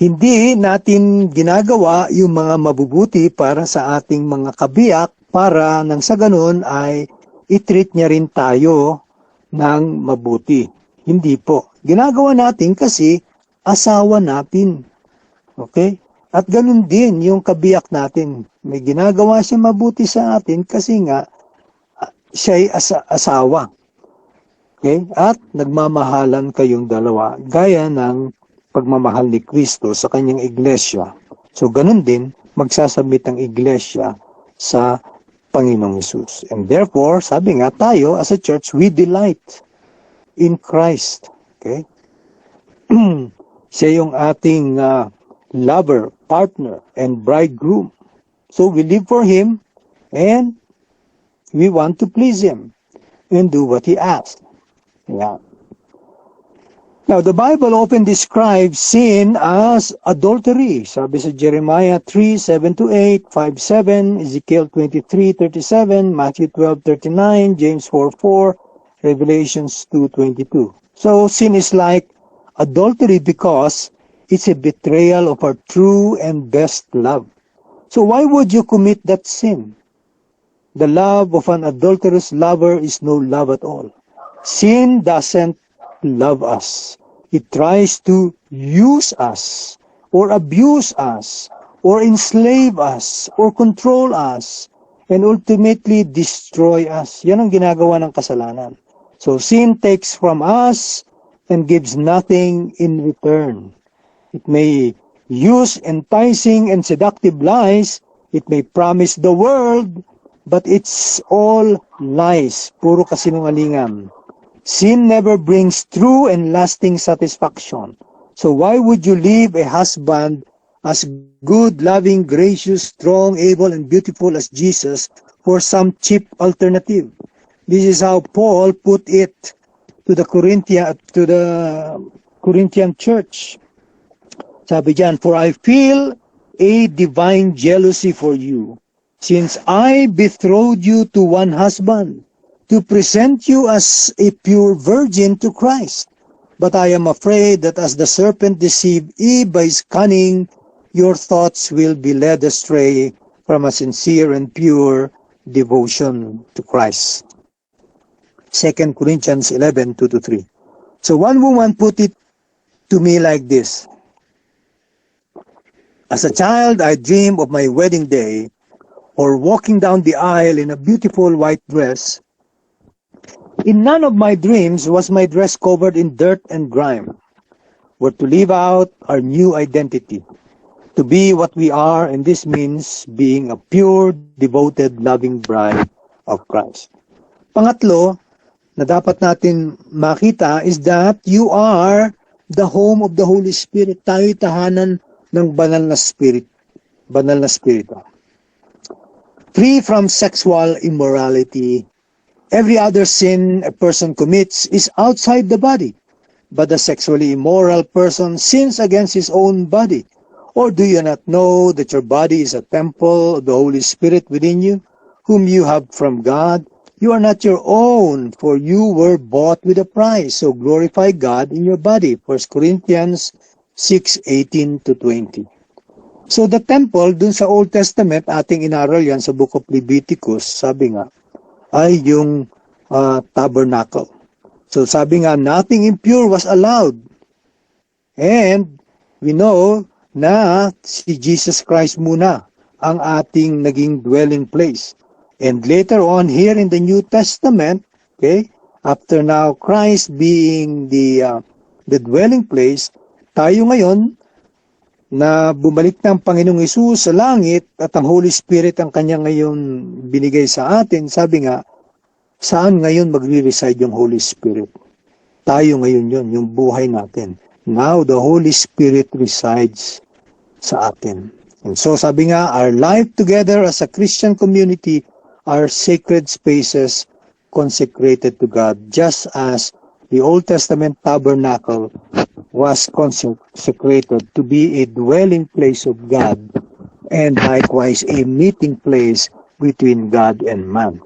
hindi natin ginagawa yung mga mabubuti para sa ating mga kabiyak para nang sa ganun ay i-treat niya rin tayo ng mabuti. Hindi po. Ginagawa natin kasi asawa natin. Okay? At ganun din yung kabiyak natin. May ginagawa siya mabuti sa atin kasi nga siya'y asawa. Okay? At nagmamahalan kayong dalawa gaya ng pagmamahal ni Kristo sa kanyang iglesia. So, ganun din, magsasabit ang iglesia sa Panginoong Hesus. And therefore, sabi nga tayo, as a church, we delight in Christ. Okay? Siya yung ating lover, partner, and bridegroom. So, we live for Him, and we want to please Him, and do what He asks. Yeah. Now, the Bible often describes sin as adultery. Sabi sa Jeremiah 3:7-8, 5:7, Ezekiel 23:37, Matthew 12:39, James 4:4, Revelations 2:22. So, sin is like adultery because it's a betrayal of our true and best love. So, why would you commit that sin? The love of an adulterous lover is no love at all. Sin doesn't love us. It tries to use us, or abuse us, or enslave us, or control us, and ultimately destroy us. Yan ang ginagawa ng kasalanan. So sin takes from us and gives nothing in return. It may use enticing and seductive lies. It may promise the world, but it's all lies. Puro kasinungalingan. Sin never brings true and lasting satisfaction. So why would you leave a husband as good, loving, gracious, strong, able, and beautiful as Jesus for some cheap alternative? This is how Paul put it to the Corinthian church. Sabi diyan, for I feel a divine jealousy for you, since I betrothed you to one husband, to present you as a pure virgin to Christ. But I am afraid that as the serpent deceived Eve by his cunning, your thoughts will be led astray from a sincere and pure devotion to Christ. 2 Corinthians 11:2-3. So one woman put it to me like this. As a child, I dreamed of my wedding day, or walking down the aisle in a beautiful white dress. In none of my dreams was my dress covered in dirt and grime. We're to live out our new identity, to be what we are, and this means being a pure, devoted, loving bride of Christ. Pangatlo, na dapat natin makita is that you are the home of the Holy Spirit. Tayo'y tahanan ng banal na spirit. Banal na spirito. Free from sexual immorality. Every other sin a person commits is outside the body, but the sexually immoral person sins against his own body. Or do you not know that your body is a temple of the Holy Spirit within you, whom you have from God? You are not your own, for you were bought with a price. So glorify God in your body. 1 Corinthians 6:18-20. So the temple, dun sa Old Testament, ating inaral yan sa Book of Leviticus, sabi nga, ay yung tabernacle. So sabi nga, nothing impure was allowed. And we know na si Jesus Christ muna ang ating naging dwelling place. And later on here in the New Testament, okay, after now Christ being the dwelling place, tayo ngayon na bumalik ng Panginoong Hesus sa langit at ang Holy Spirit ang kanya ngayon binigay sa atin, sabi nga, saan ngayon magre-reside yung Holy Spirit? Tayo ngayon yun, yung buhay natin. Now, the Holy Spirit resides sa atin. And so, sabi nga, our life together as a Christian community are sacred spaces consecrated to God, just as the Old Testament tabernacle was consecrated to be a dwelling place of God, and likewise a meeting place between God and man.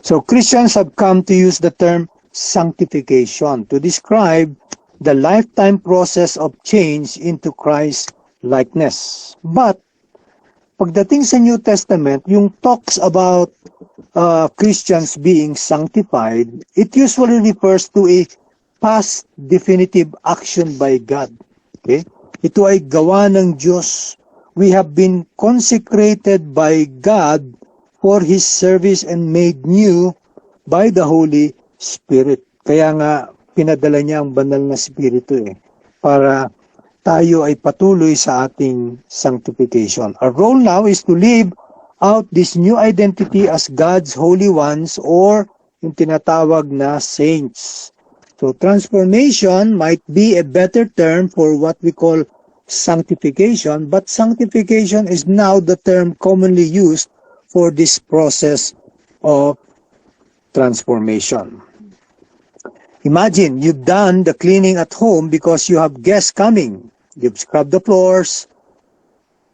So, Christians have come to use the term sanctification to describe the lifetime process of change into Christ likeness. But pagdating sa New Testament, yung talks about Christians being sanctified, it usually refers to a past definitive action by God. Okay? Ito ay gawa ng Diyos. We have been consecrated by God for His service and made new by the Holy Spirit. Kaya nga, pinadala niya ang banal na Espiritu para tayo ay patuloy sa ating sanctification. Our role now is to live out this new identity as God's holy ones, or yung tinatawag na saints. So transformation might be a better term for what we call sanctification, but sanctification is now the term commonly used for this process of transformation. Imagine you've done the cleaning at home because you have guests coming. You've scrubbed the floors,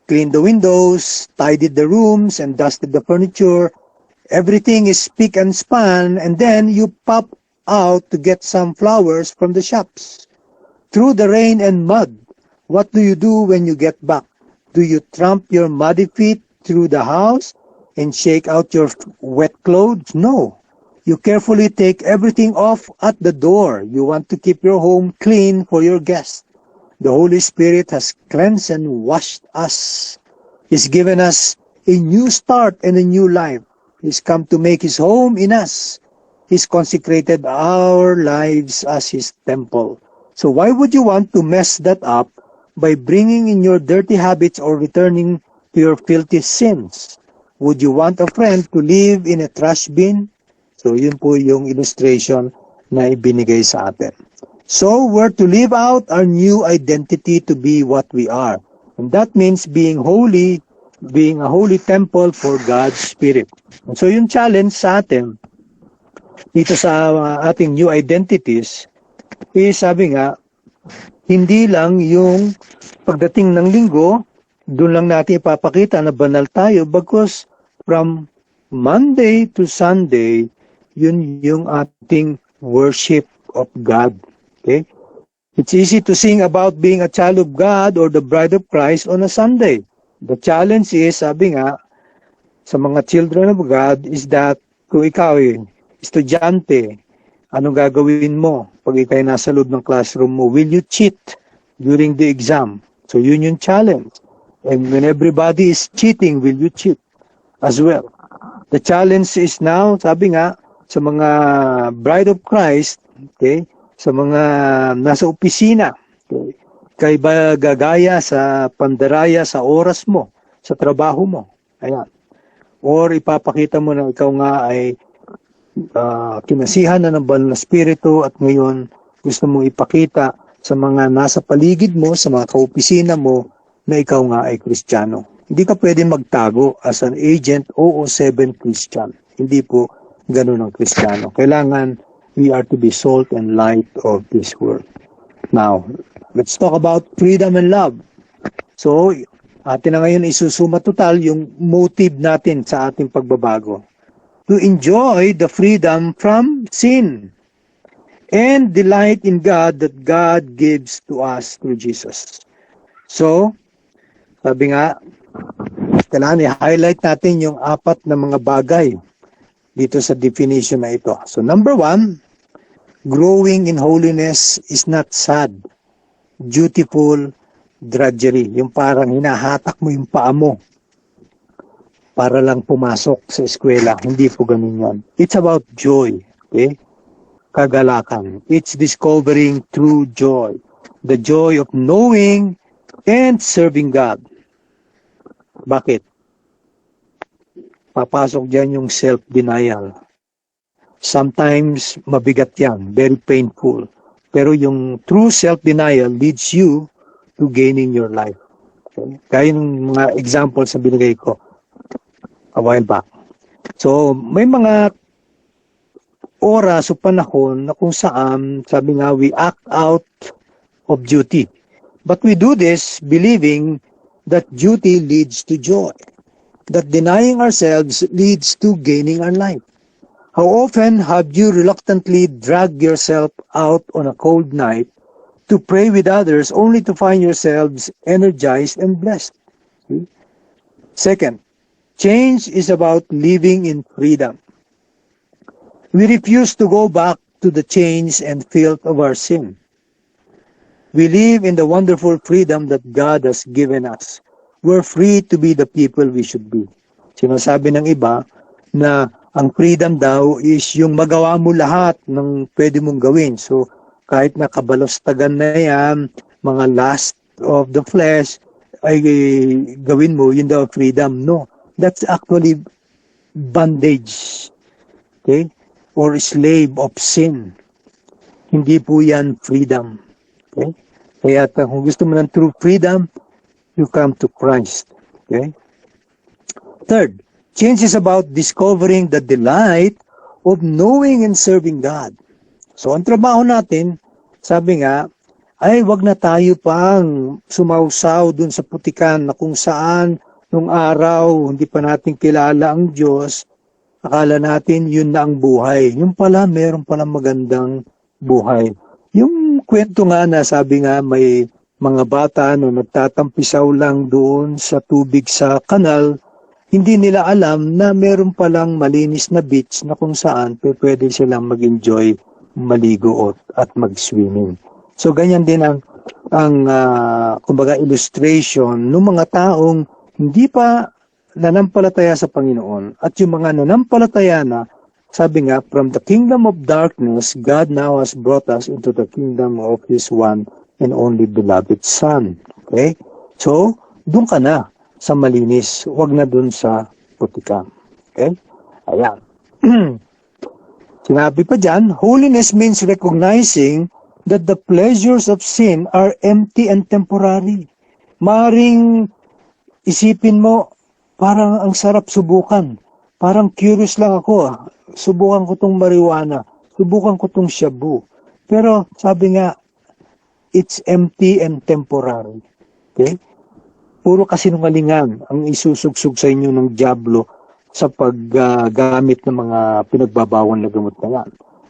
cleaned the windows, tidied the rooms, and dusted the furniture. Everything is spick and span, and then you pop out to get some flowers from the shops. Through the rain and mud, what do you do when you get back? Do you tramp your muddy feet through the house and shake out your wet clothes? No. You carefully take everything off at the door. You want to keep your home clean for your guests. The Holy Spirit has cleansed and washed us. He's given us a new start and a new life. He's come to make His home in us. He's consecrated our lives as His temple. So why would you want to mess that up by bringing in your dirty habits or returning to your filthy sins? Would you want a friend to live in a trash bin? So yun po yung illustration na ibinigay sa atin. So we're to live out our new identity to be what we are. And that means being holy, being a holy temple for God's Spirit. And so yung challenge sa atin, dito sa ating new identities, is sabi nga, hindi lang yung pagdating ng linggo, doon lang natin ipapakita na banal tayo, bagkus from Monday to Sunday, yun yung ating worship of God. Okay? It's easy to sing about being a child of God or the bride of Christ on a Sunday. The challenge is, sabi nga, sa mga children of God, is that kung ikaw estudyante, anong gagawin mo pag ikaw nasa loob ng classroom mo? Will you cheat during the exam? So yun yung challenge. And when everybody is cheating, will you cheat as well? The challenge is now, sabi nga, sa mga bride of Christ, okay, sa mga nasa opisina, okay, kay ba gagaya sa pandaraya sa oras mo, sa trabaho mo. Ayan. Or ipapakita mo na ikaw nga ay kinasihan na ng banal na Espiritu at ngayon gusto mo ipakita sa mga nasa paligid mo, sa mga kaopisina mo, na ikaw nga ay Kristiyano. Hindi ka pwede magtago as an agent OO7 Christian. Hindi po ganun ang Kristiyano. Kailangan we are to be salt and light of this world. Now, let's talk about freedom and love. So, atin na ngayon isusuma total yung motive natin sa ating pagbabago. To enjoy the freedom from sin and delight in God that God gives to us through Jesus. So, sabi nga, kailangan i-highlight natin yung 4 na mga bagay dito sa definition na ito. So, number 1, Growing in holiness is not sad, dutiful drudgery. Yung parang hinahatak mo yung paa mo para lang pumasok sa eskwela. Hindi po ganun yan. It's about joy. Okay? Kagalakan. It's discovering true joy. The joy of knowing and serving God. Bakit? Papasok dyan yung self-denial. Sometimes, mabigat yan. Very painful. Pero yung true self-denial leads you to gaining your life. Okay? Kaya yung mga examples na binigay ko a while back. So, may mga oras o panahon na kung saan, sabi nga, we act out of duty. But we do this believing that duty leads to joy. That denying ourselves leads to gaining our life. How often have you reluctantly dragged yourself out on a cold night to pray with others only to find yourselves energized and blessed? See? Second, change is about living in freedom. We refuse to go back to the chains and filth of our sin. We live in the wonderful freedom that God has given us. We're free to be the people we should be. Sinasabi ng iba na ang freedom daw is yung magawa mo lahat ng pwede mong gawin. So, kahit nakabalastagan na yan, mga lust of the flesh, ay gawin mo, yun daw freedom. No, that's actually bondage. Okay? Or slave of sin. Hindi po yan freedom. Okay? Kaya kung gusto mo ng true freedom, you come to Christ. Okay? Third, change is about discovering the delight of knowing and serving God. So, ang trabaho natin, sabi nga, ay wag na tayo pang sumausaw dun sa putikan na kung saan nung araw hindi pa natin kilala ang Diyos, akala natin yun na ang buhay. Yung pala, meron pala magandang buhay. Yung kwento nga na sabi nga may mga bata no nagtatampisaw lang doon sa tubig sa kanal, hindi nila alam na meron palang malinis na beach na kung saan pwede silang mag-enjoy, maligo at mag-swimming. So ganyan din ang kumbaga illustration ng mga taong hindi pa nanampalataya sa Panginoon at yung mga nanampalataya na, sabi nga, from the kingdom of darkness, God now has brought us into the kingdom of His one and only beloved Son. Okay? So, doon ka na sa malinis, huwag na dun sa putika. Okay? Ayan. Sinabi pa dyan, holiness means recognizing that the pleasures of sin are empty and temporary. Maring isipin mo, parang ang sarap subukan. Parang curious lang ako. Subukan ko tong marijuana. Subukan ko tong shabu. Pero sabi nga, it's empty and temporary. Okay? Puro kasinungalingan ang isusugsug sa inyo ng dyablo sa paggamit ng mga pinagbabawal na gamot na yan.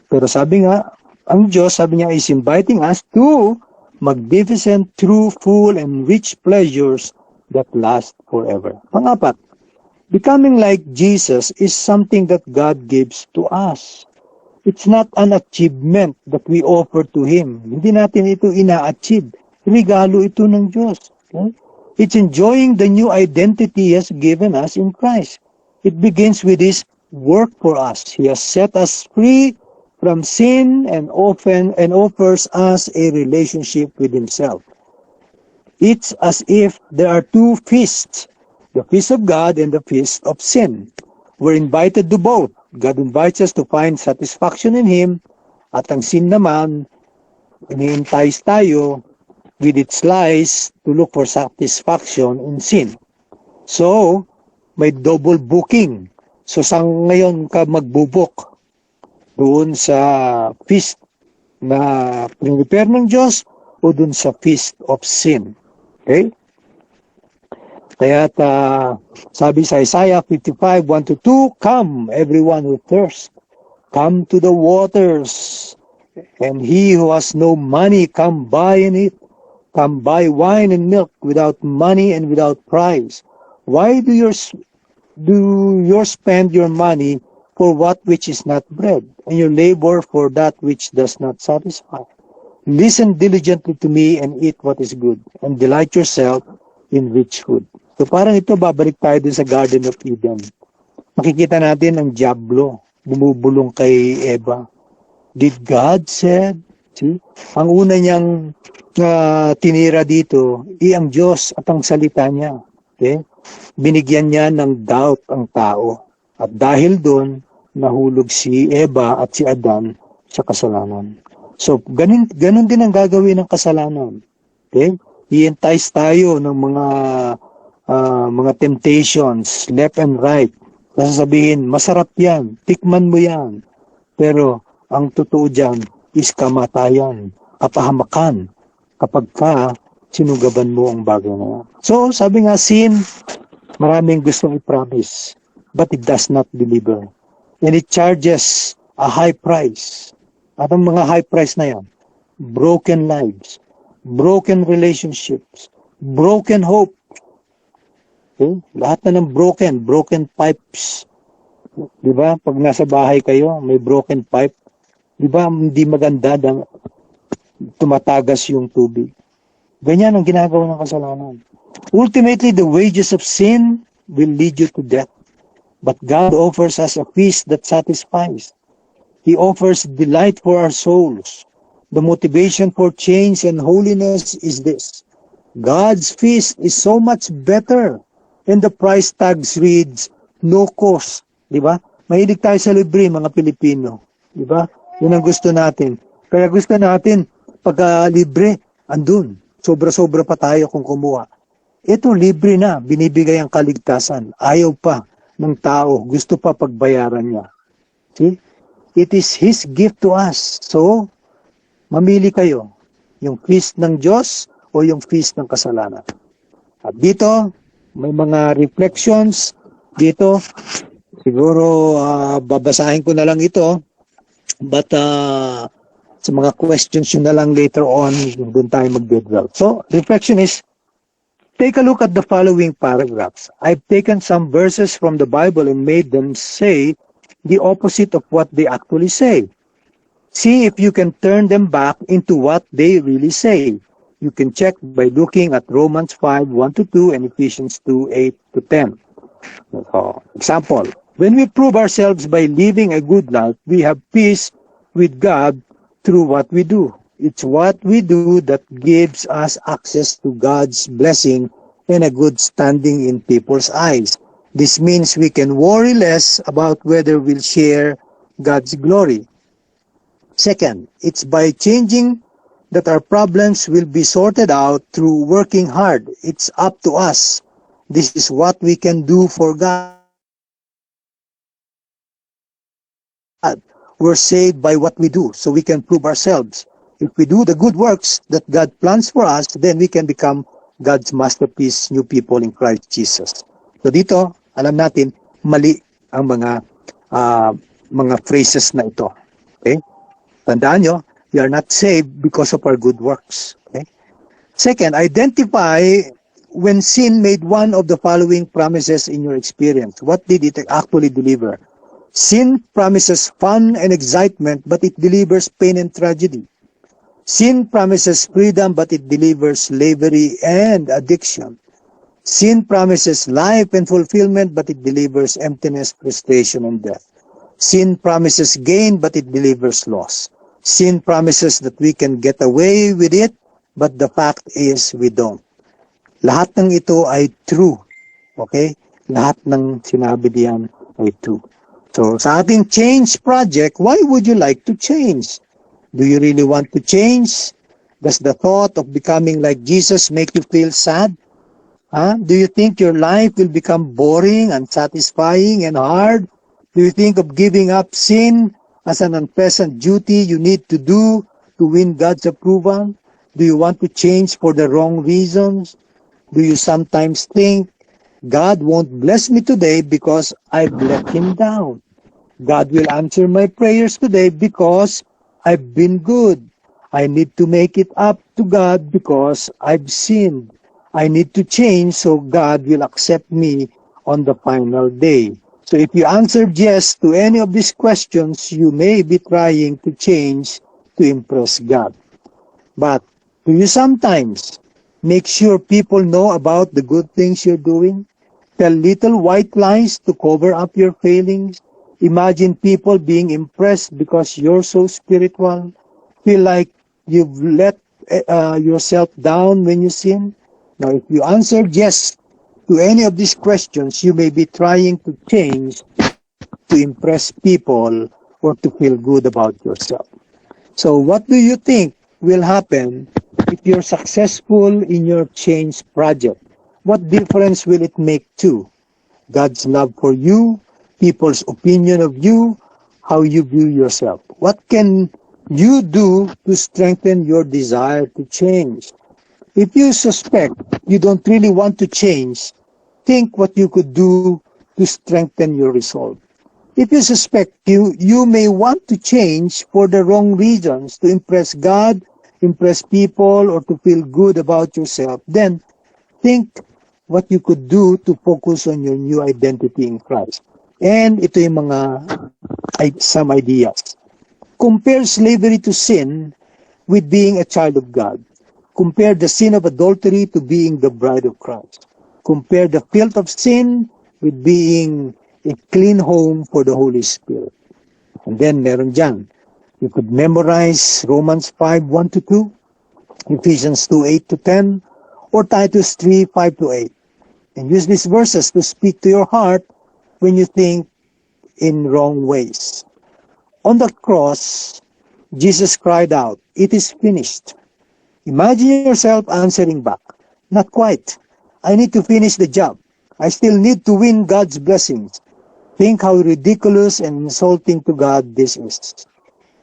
Pero sabi nga, ang Diyos, sabi niya, is inviting us to magnificent, true, full, and rich pleasures that last forever. Pangapat, becoming like Jesus is something that God gives to us. It's not an achievement that we offer to Him. Hindi natin ito ina-achieve. Regalo ito ng Diyos. Okay? It's enjoying the new identity He has given us in Christ. It begins with His work for us. He has set us free from sin and offers us a relationship with Himself. It's as if there are two feasts, the feast of God and the feast of sin. We're invited to both. God invites us to find satisfaction in Him, at ang sin naman, iniintais tayo with its lies to look for satisfaction in sin. So, may double booking. So, saan ngayon ka magbubuk? Doon sa feast na prepare ng Diyos o doon sa feast of sin? Okay? Kaya sabi sa Isaiah 55, 1-2, come, everyone who thirsts, come to the waters, and he who has no money, come buy and eat. Come buy wine and milk without money and without price. Why do you spend your money for what which is not bread, and your labor for that which does not satisfy. Listen diligently to me and eat what is good, and delight yourself in rich food. So parang ito, babalik tayo din sa Garden of Eden. Makikita natin ang diablo, bumubulong kay Eva. Did God said? See? Ang una niyang tinira dito, ang Diyos at ang salita niya. Okay? Binigyan niya ng doubt ang tao. At dahil doon, nahulog si Eva at si Adan sa kasalanan. So, ganun din ang gagawin ng kasalanan. Okay? I-entice tayo ng mga temptations, left and right. Sasabihin, masarap yan, tikman mo yan. Pero, ang totoo dyan is kamatayan, kapahamakan, kapag sinugaban mo ang bagay na yan. So, sabi nga, sin, maraming gustong i-promise, but it does not deliver. And it charges a high price. At ang mga high price na yan, broken lives, broken relationships, broken hope. Okay? Lahat na ng broken pipes. Di ba? Pag nasa bahay kayo, may broken pipe. Di ba? Hindi maganda tumatagas yung tubig. Ganyan ang ginagawa ng kasalanan. Ultimately, the wages of sin will lead you to death. But God offers us a feast that satisfies. He offers delight for our souls. The motivation for change and holiness is this. God's feast is so much better. And the price tags reads, no cost. Diba? Mahilig tayo sa libre, mga Pilipino. Diba? Yun ang gusto natin. Kaya gusto natin, pag libre, andun. Sobra-sobra pa tayo kung kumuha. Ito, libre na. Binibigay ang kaligtasan. Ayaw pa ng tao. Gusto pa pagbayaran niya. See? It is His gift to us. So, mamili kayo. Yung feast ng Diyos o yung feast ng kasalanan. At dito, may mga reflections dito. Siguro, babasahin ko na lang ito. But, sa mga questions yun na lang later on, doon tayo mag-develop. So, reflection is, take a look at the following paragraphs. I've taken some verses from the Bible and made them say the opposite of what they actually say. See if you can turn them back into what they really say. You can check by looking at Romans 5:1-2 and Ephesians 2:8-10. So, example, when we prove ourselves by living a good life, we have peace with God through what we do. It's what we do that gives us access to God's blessing and a good standing in people's eyes. This means we can worry less about whether we'll share God's glory. Second, it's by changing that our problems will be sorted out through working hard. It's up to us. This is what we can do for God. We're saved by what we do, so we can prove ourselves. If we do the good works that God plans for us, then we can become God's masterpiece, new people in Christ Jesus. So dito, alam natin, mali ang mga phrases na ito. Okay? Tandaan nyo, we are not saved because of our good works. Okay? Second, identify when sin made one of the following promises in your experience. What did it actually deliver? Sin promises fun and excitement, but it delivers pain and tragedy. Sin promises freedom, but it delivers slavery and addiction. Sin promises life and fulfillment, but it delivers emptiness, frustration, and death. Sin promises gain, but it delivers loss. Sin promises that we can get away with it, but the fact is we don't. Lahat ng ito ay true. Okay? Lahat ng sinabi diyan ay true. So, sa ating change project, why would you like to change? Do you really want to change? Does the thought of becoming like Jesus make you feel sad? Do you think your life will become boring, unsatisfying, and hard? Do you think of giving up sin as an unpleasant duty you need to do to win God's approval? Do you want to change for the wrong reasons? Do you sometimes think, God won't bless me today because I've let Him down? God will answer my prayers today because I've been good. I need to make it up to God because I've sinned. I need to change so God will accept me on the final day. So if you answered yes to any of these questions, you may be trying to change to impress God. But do you sometimes make sure people know about the good things you're doing? Tell little white lies to cover up your failings? Imagine people being impressed because you're so spiritual? Feel like you've let yourself down when you sin? Now, if you answered yes to any of these questions, you may be trying to change to impress people or to feel good about yourself. So what do you think will happen if you're successful in your change project? What difference will it make to God's love for you, people's opinion of you, how you view yourself? What can you do to strengthen your desire to change? If you suspect you don't really want to change, think what you could do to strengthen your resolve. If you suspect you may want to change for the wrong reasons, to impress God, impress people, or to feel good about yourself, then think what you could do to focus on your new identity in Christ. And ito yung some ideas. Compare slavery to sin with being a child of God. Compare the sin of adultery to being the bride of Christ. Compare the filth of sin with being a clean home for the Holy Spirit. And then meron dyan, you could memorize Romans 5:1-2, Ephesians 2:8-10, or Titus 3:5-8. And use these verses to speak to your heart when you think in wrong ways. On the cross, Jesus cried out, "It is finished." Imagine yourself answering back, "Not quite. I need to finish the job. I still need to win God's blessings." Think how ridiculous and insulting to God this is.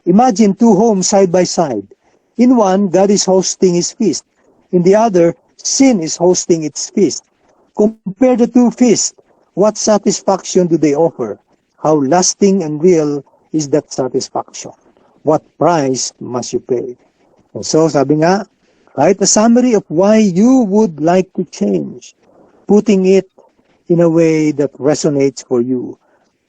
Imagine two homes side by side. In one, God is hosting His feast. In the other, sin is hosting its feast. Compare the two feasts. What satisfaction do they offer? How lasting and real is that satisfaction? What price must you pay? And so, sabi nga, write a summary of why you would like to change, putting it in a way that resonates for you.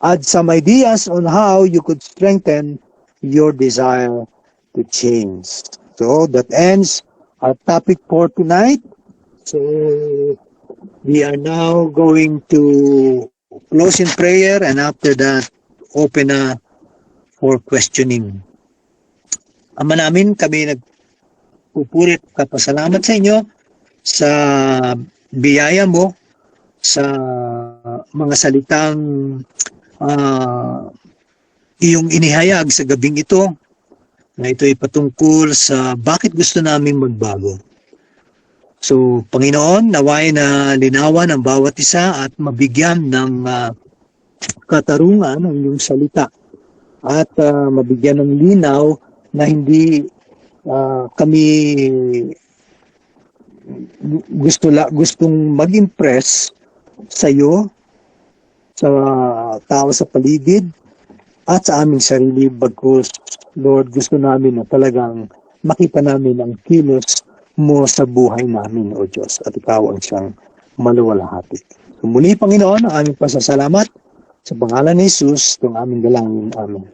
Add some ideas on how you could strengthen your desire to change. So that ends our topic for tonight. So we are now going to close in prayer, and after that, open for questioning. Ama namin, kami nagpupurit kapasalamat sa inyo sa biyaya mo, sa mga salitang iyong inihayag sa gabing ito, na ito ay patungkol sa bakit gusto naming magbago. So, Panginoon, naway na linawan ang bawat isa at mabigyan ng katarungan ng iyong salita at mabigyan ng linaw na hindi kami gustong mag-impress sa iyo, sa tao sa paligid, at sa aming sarili, bagkus, Lord, gusto namin na talagang makita namin ang kilos mo sa buhay namin, O Diyos, at ikaw ang siyang maluwalhati. So, muli, Panginoon, ang aming pasasalamat sa pangalan ni Jesus, itong aming dalangin. Amen.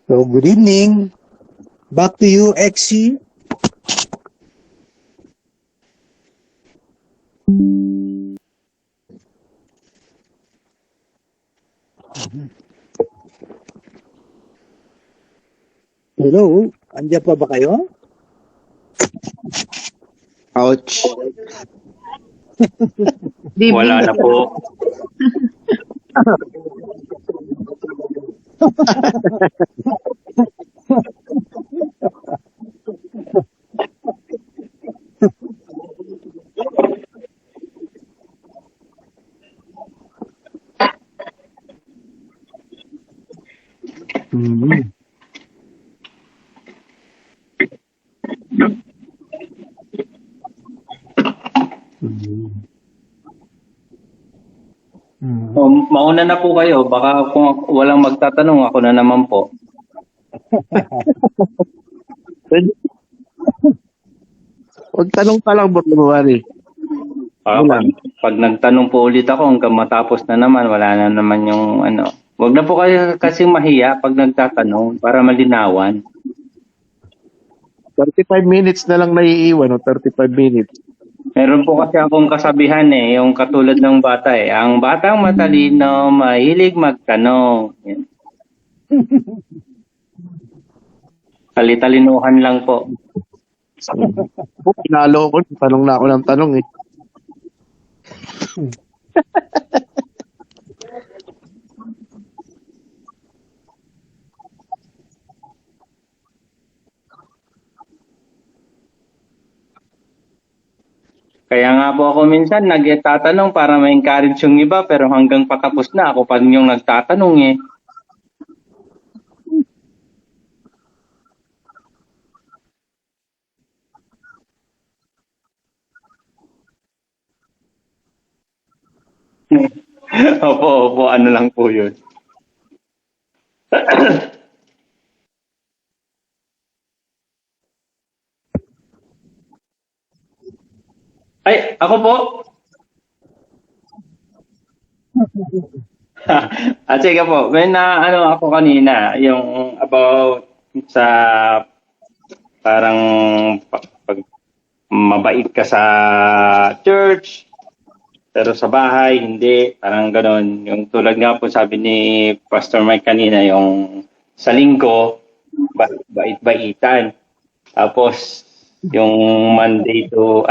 So, good evening. Back to you, Exie. Hello, andiyan pa ba kayo? Ouch. Wala na po. Mauna na po kayo. Baka kung walang magtatanong, ako na naman po. Huwag tanong ka lang, Bro Mari. Pag, pag nagtanong po ulit ako hanggang matapos na naman, wala na naman yung ano. Wag na po kayo kasi mahiya pag nagtatanong para malinawan. 35 minutes na lang naiiwan, o 35 minutes. Meron po kasi akong kasabihan yung katulad ng bata Ang batang matalino, mahilig magtanong. Yan. Talitalinuhan lang po. Pinalo ko, tanong na ako ng tanong eh. Kaya nga po ako minsan nagtatanong para ma-encourage yung iba pero hanggang patapos na ako pa rin yung nagtatanong eh. Opo, opo, ano lang po yun. Ay, ako po. Sige po, may na ano ako kanina, yung about sa parang pag mabait ka sa church, pero sa bahay, hindi. Parang ganon. Yung tulad nga po sabi ni Pastor Mike kanina, yung sa linggo, bait-baitan. Tapos, yung Monday to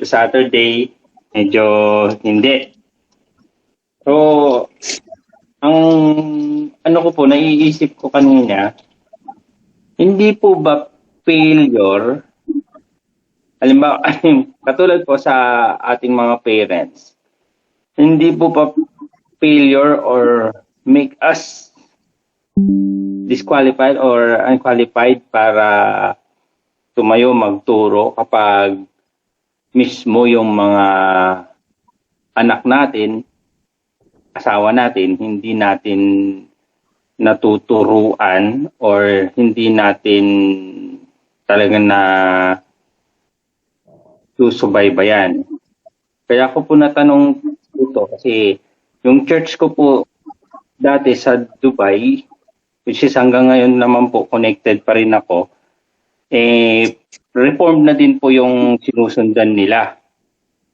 Saturday, medyo hindi. So, ang ano ko po, naiisip ko kanina, hindi po ba failure, halimbawa, katulad po sa ating mga parents, hindi po ba failure or make us disqualified or unqualified para tumayo magturo kapag mismo yung mga anak natin, asawa natin, hindi natin natuturuan or hindi natin talaga na susubaybayan. Kaya ako po natanong ito kasi yung church ko po dati sa Dubai, which is hanggang ngayon naman po connected pa rin ako, reformed na din po yung sinusundan nila.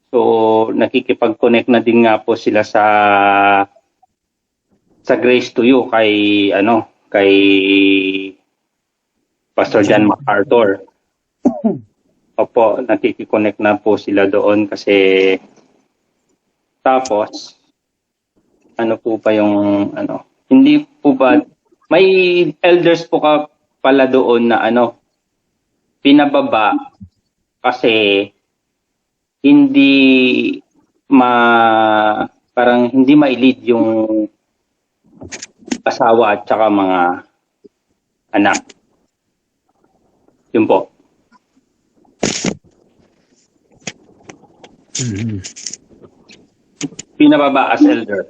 So, nakikipag-connect na din nga po sila sa Grace to You kay Pastor John MacArthur. Opo, nakikiconnect na po sila doon kasi tapos ano po pa yung hindi po ba may elders po ka pala doon na pinababa kasi hindi parang hindi ma-lead yung asawa at saka mga anak. Yun po. Pinababa as elder.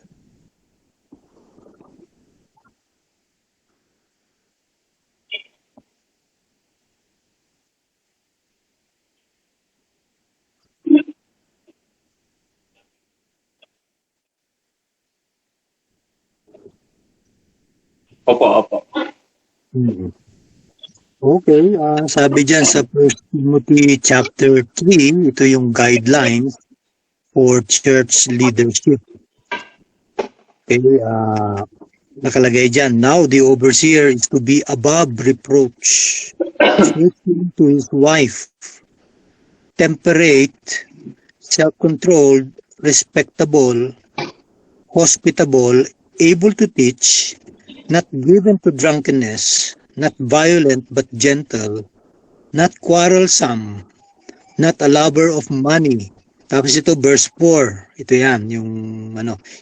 Opo. Okay, sabi dyan sa 1 Timothy chapter 3, ito yung guidelines for church leadership. Okay, nakalagay dyan, now the overseer is to be above reproach, faithful to his wife, temperate, self-controlled, respectable, hospitable, able to teach, not given to drunkenness, not violent but gentle, not quarrelsome, not a lover of money. Tapos ito, verse 4. Ito yan, yung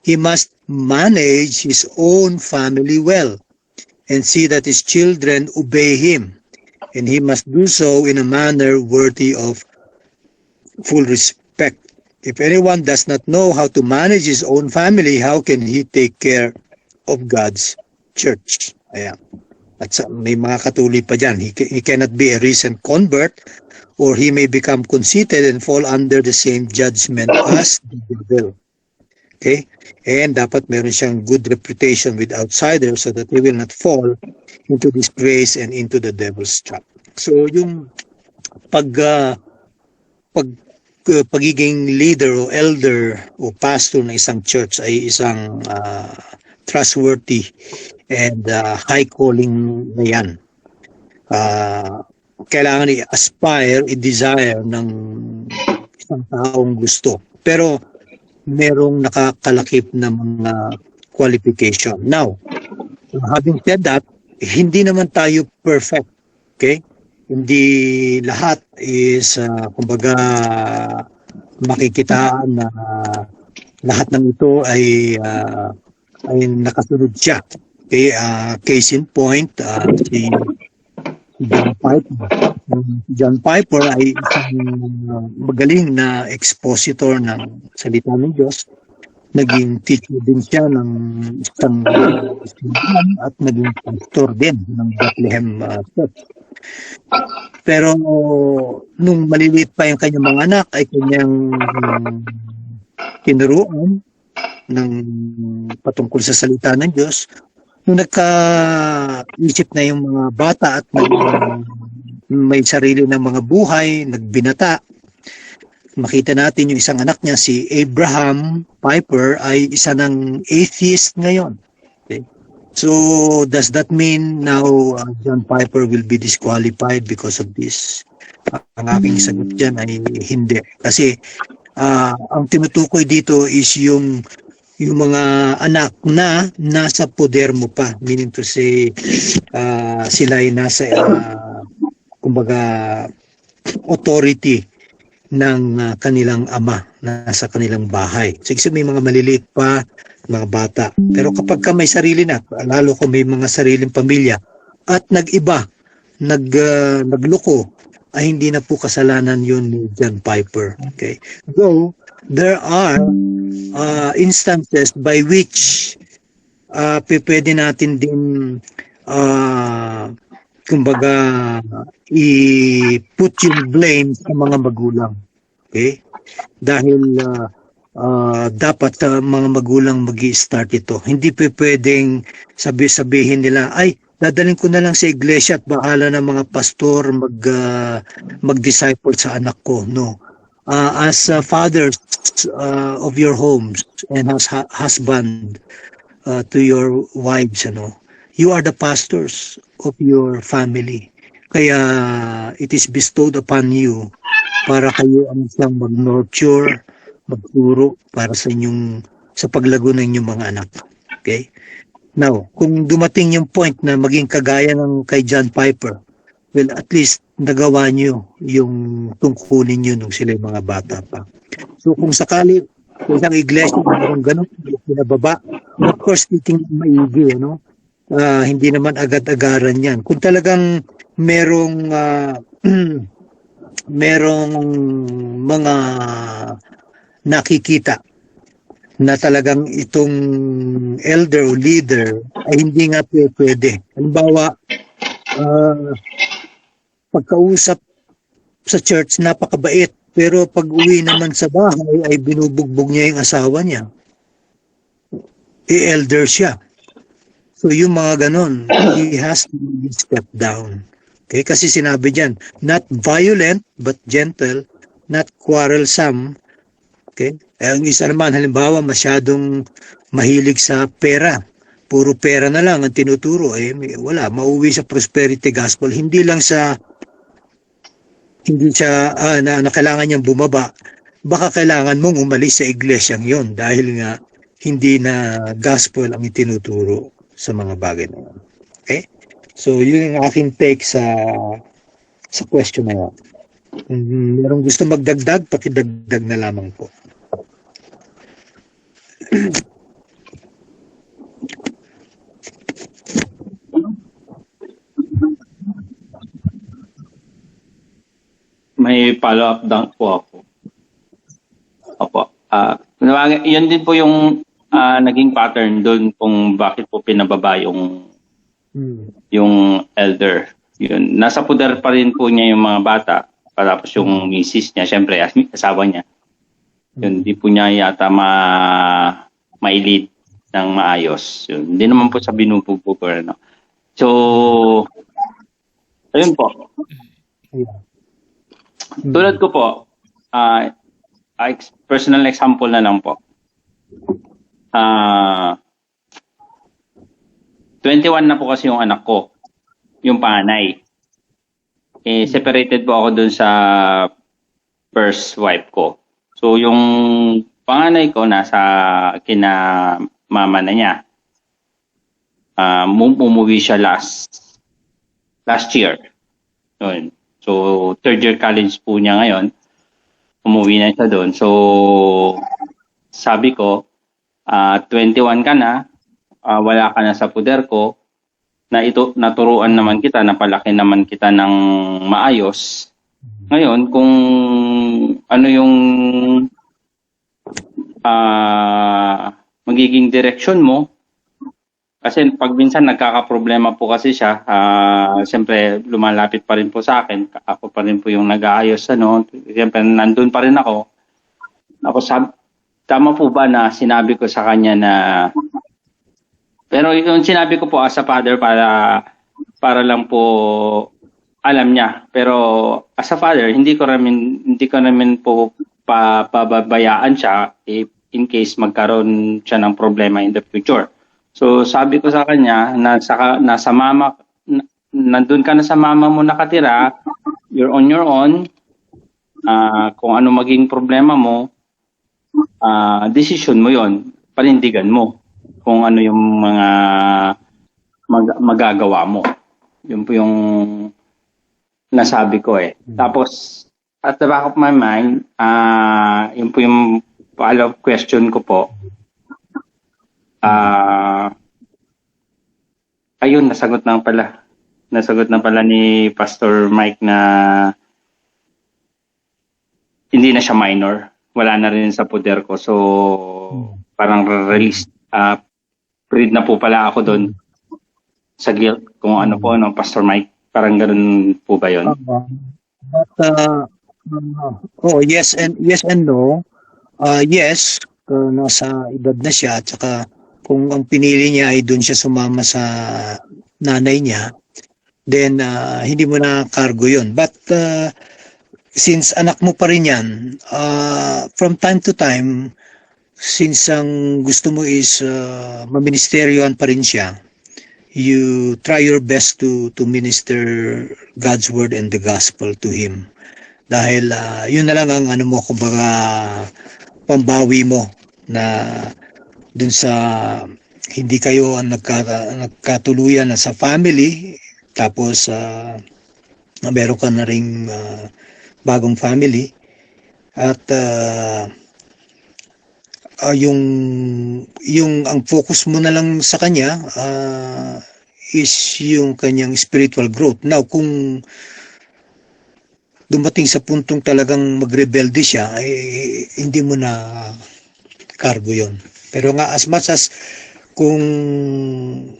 he must manage his own family well and see that his children obey him. And he must do so in a manner worthy of full respect. If anyone does not know how to manage his own family, how can he take care of God's church? Ayan. At may mga katuli pa dyan. He cannot be a recent convert or he may become conceited and fall under the same judgment as the devil. Okay? And dapat meron siyang good reputation with outsiders so that he will not fall into disgrace and into the devil's trap. So yung pagiging leader o elder o pastor ng isang church ay isang trustworthy and high calling na yan. Kailangan i-aspire, i-desire ng isang taong gusto. Pero merong nakakalakip na mga qualification. Now, having said that, hindi naman tayo perfect. Okay? Hindi lahat is, kumbaga, makikitaan na lahat ng ito ay nakasunod siya. Okay? Case in point, si John Piper. John Piper ay isang magaling na expositor ng salita ng Diyos. Naging teacher din siya ng isang at naging pastor din ng Bethlehem Church. Pero nung maliliit pa yung kanyang mga anak ay kanyang tinuruan ng patungkol sa salita ng Diyos. Nung nagka-isip na yung mga bata at may sarili ng mga buhay, nagbinata, makita natin yung isang anak niya, si Abraham Piper, ay isa ng atheist ngayon. Okay? So, does that mean now John Piper will be disqualified because of this? Ang aking sagot dyan ay hindi. Kasi ang tinutukoy dito is yung mga anak na nasa poder mo pa. Meaning to say, sila ay nasa, kumbaga, authority ng kanilang ama, nasa kanilang bahay. So, may mga maliliit pa, mga bata. Pero kapag ka may sarili na, lalo kung may mga sariling pamilya, at nag-iba, nagloko, ay hindi na po kasalanan yun ni John Piper. Okay? Though, there are instances by which pwede natin din kumbaga i-put yung blame sa mga magulang. Okay? Dahil dapat mga magulang mag-i-start ito. Hindi pwedeng sabihin nila, ay, dadalhin ko na lang sa iglesia at bahala ng mga pastor mag-disciple sa anak ko. No. As fathers of your homes and as husband to your wives, you are the pastors of your family. Kaya it is bestowed upon you para kayo ang isang mag-nurture, magturo para sa paglago ng inyong mga anak. Okay? Now, kung dumating yung point na maging kagaya ng kay John Piper, well, at least nagawa nyo yung tungkulin nyo nung sila yung mga bata pa. So kung sakali, kung isang iglesia, mayroong ganun, pinababa, of course, titingnan maigi, hindi naman agad-agaran yan. Kung talagang merong mga nakikita na talagang itong elder o leader ay hindi nga pwede. Halimbawa, pagkausap sa church, napakabait. Pero pag uwi naman sa bahay, ay binubugbog niya yung asawa niya. Elder siya. So yung mga ganon, he has to step down. Okay? Kasi sinabi dyan, not violent but gentle, not quarrelsome. Okay? Ang isa naman, halimbawa, masyadong mahilig sa pera. Puro pera na lang ang tinuturo. Wala, mauwi sa prosperity gospel. Hindi siya na kailangan niyang bumaba. Baka kailangan mong umalis sa iglesyang yon dahil nga hindi na gospel ang itinuturo sa mga bagay na yun. Okay? So, yun yung aking take sa question na yun. Merong gusto magdagdag, pakidagdag na lamang po. May follow-up down po ako. Opo. Yan din po yung naging pattern doon kung bakit po pinababa yung elder. Yun. Nasa poder pa rin po niya yung mga bata. Tapos yung misis niya, syempre, asawa niya. Yun, di po niya yata ma-lead ng maayos. Yun, hindi naman po sa binubugbog or ano. So, ayun po. Tulad ko po, personal example na lang po. 21 na po kasi yung anak ko, yung panganay. Separated po ako dun sa first wife ko. So yung panganay ko nasa kina mama na niya. Umuwi siya last year. Yun. So third year college po niya ngayon. Umuwi na siya doon. So sabi ko, 21 ka na, wala ka na sa puder ko, na ito naturuan naman kita, napalaki naman kita ng maayos. Ngayon, kung ano yung magiging direksyon mo, kasi pag minsan nagkakaproblema po kasi siya, siyempre lumalapit pa rin po sa akin, ako pa rin po yung nag-aayos, siyempre nandun pa rin ako. Tama po ba na sinabi ko sa kanya na, pero yung sinabi ko po as a father para lang po alam niya, pero as a father hindi ko namin po pababayaan siya if in case magkaroon siya ng problema in the future. So sabi ko sa kanya nasa mama, nandun ka na sa mama mo nakatira, you're on your own, kung ano maging problema mo, decision mo yon, panindigan mo kung ano yung mga magagawa mo. Yun po yung nasabi ko eh. Tapos, at the back of my mind, yun po yung follow-up question ko po. Ayun, nasagot na pala ni Pastor Mike na hindi na siya minor. Wala na rin sa poder ko. So, parang release. Read na po pala ako doon sa guilt. Kung ano po, Pastor Mike. Parang ganun po ba yun? Yes and no. Yes, nasa edad na siya. At saka, kung ang pinili niya ay doon siya sumama sa nanay niya, then hindi mo na cargo yun. But, since anak mo pa rin yan, from time to time, since ang gusto mo is maministeryohan pa rin siya, you try your best to minister God's word and the gospel to him. Dahil yun na lang ang kumbaga pambawi mo na dun sa hindi kayo ang nagkatuluyan na sa family, tapos meron ka na ring bagong family, at yung ang focus mo na lang sa kanya is yung kanyang spiritual growth. Now, kung dumating sa puntong talagang magrebelde siya, hindi mo na cargo yon. Pero nga, as much as kung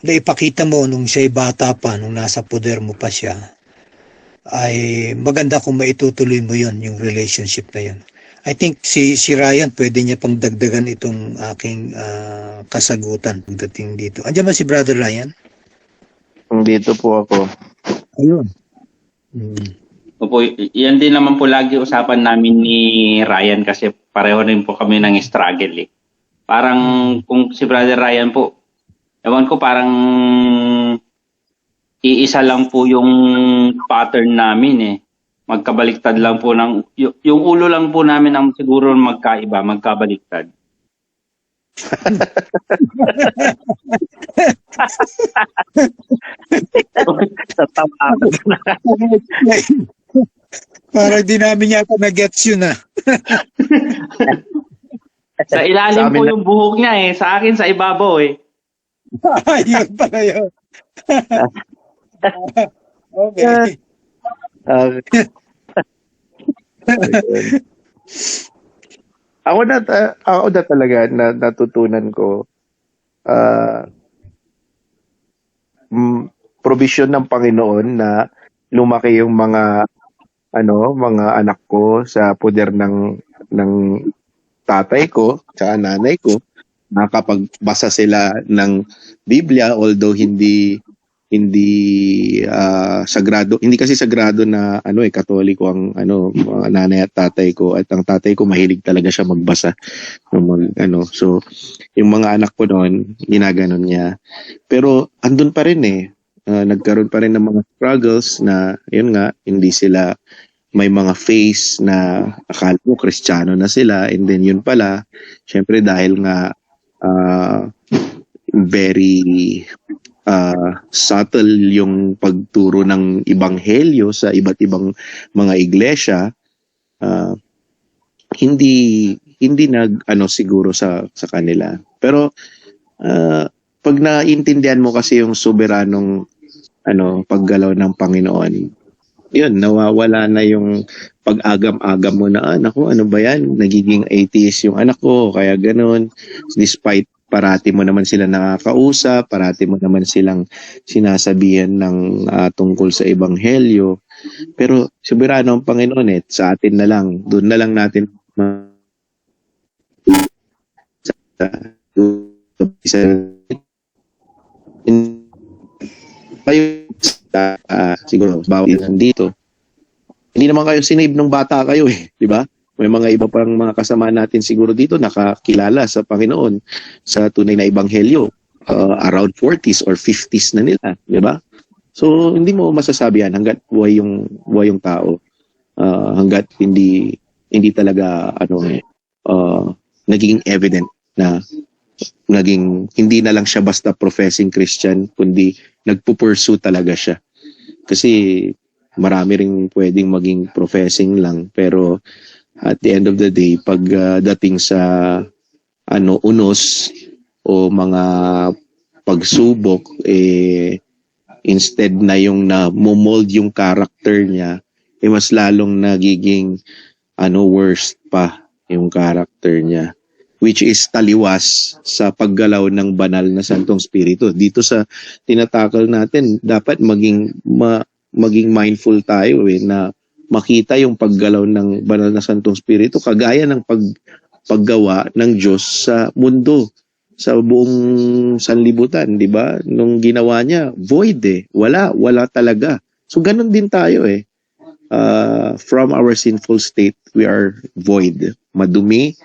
naipakita mo nung siya'y bata pa, nung nasa poder mo pa siya, ay maganda kung maitutuloy mo yon, yung relationship na yon. I think si Ryan, pwede niya pang dagdagan itong aking kasagutan pagdating dito. Andiyan ba si Brother Ryan? Dito po ako. Ayun. Opo, yan din naman po lagi usapan namin ni Ryan kasi pareho rin po kami ng struggle eh. Parang kung si Brother Ryan po, ewan ko, parang iisa lang po yung pattern namin eh. Magkabaliktad lang po yung ulo lang po namin ang siguro magkaiba, magkabaliktad. Parang di namin yata na-gets yun ah. Sa ilalim po yung buhok niya eh. Sa akin, sa ibabaw eh. Yun pala yun. Okay. Ako na talaga natutunan ko provision ng Panginoon na lumaki yung mga mga anak ko sa poder ng tatay ko tsaka nanay ko, nakapagbasa sila ng Biblia, although hindi sagrado, hindi kasi sagrado na Katoliko ang mga nanay at tatay ko, at ang tatay ko mahilig talaga siya magbasa so yung mga anak ko noon ginaganon niya, pero andun pa rin nagkaroon pa rin ng mga struggles na yun nga, hindi sila, may mga phase na akala mo Kristiyano na sila, and then yun pala syempre dahil nga very subtle yung pagturo ng ebanghelyo sa iba't ibang mga iglesia, hindi siguro sa kanila. Pero pag naintindihan mo kasi yung soberanong paggalaw ng Panginoon, yun, nawawala na yung pag-agam-agam mo na, naku, ano ba yan? Nagiging atheist yung anak ko, kaya ganun. Despite parati mo naman sila nakakausap, parati mo naman silang sinasabihan ng tungkol sa ebanghelyo. Pero soberano ang Panginoon sa atin na lang, doon na lang natin siguro bawal dito. Hindi naman kayo sinave nung bata kayo di ba? May mga iba pang mga kasama natin siguro dito nakakilala sa Panginoon sa tunay na ebanghelyo around 40s or 50s na nila, di ba? So hindi mo masasabi yan hangga't buhay yung tao. Hangga't hindi talaga naging evident na hindi na lang siya basta professing Christian, kundi nagpupursue talaga siya. Kasi marami ring pwedeng maging professing lang, pero at the end of the day, pag dating sa unos o mga pagsubok, instead na yung na-mold yung character niya, mas lalong nagiging worst pa yung character niya, which is taliwas sa paggalaw ng banal na Santong Espiritu. Dito sa tinatakal natin, dapat maging mindful tayo na makita yung paggalaw ng banal na Santong Espiritu kagaya ng paggawa ng Diyos sa mundo, sa buong sanlibutan, di ba? Nung ginawa niya, void wala talaga. So ganun din tayo from our sinful state, we are void, madumi,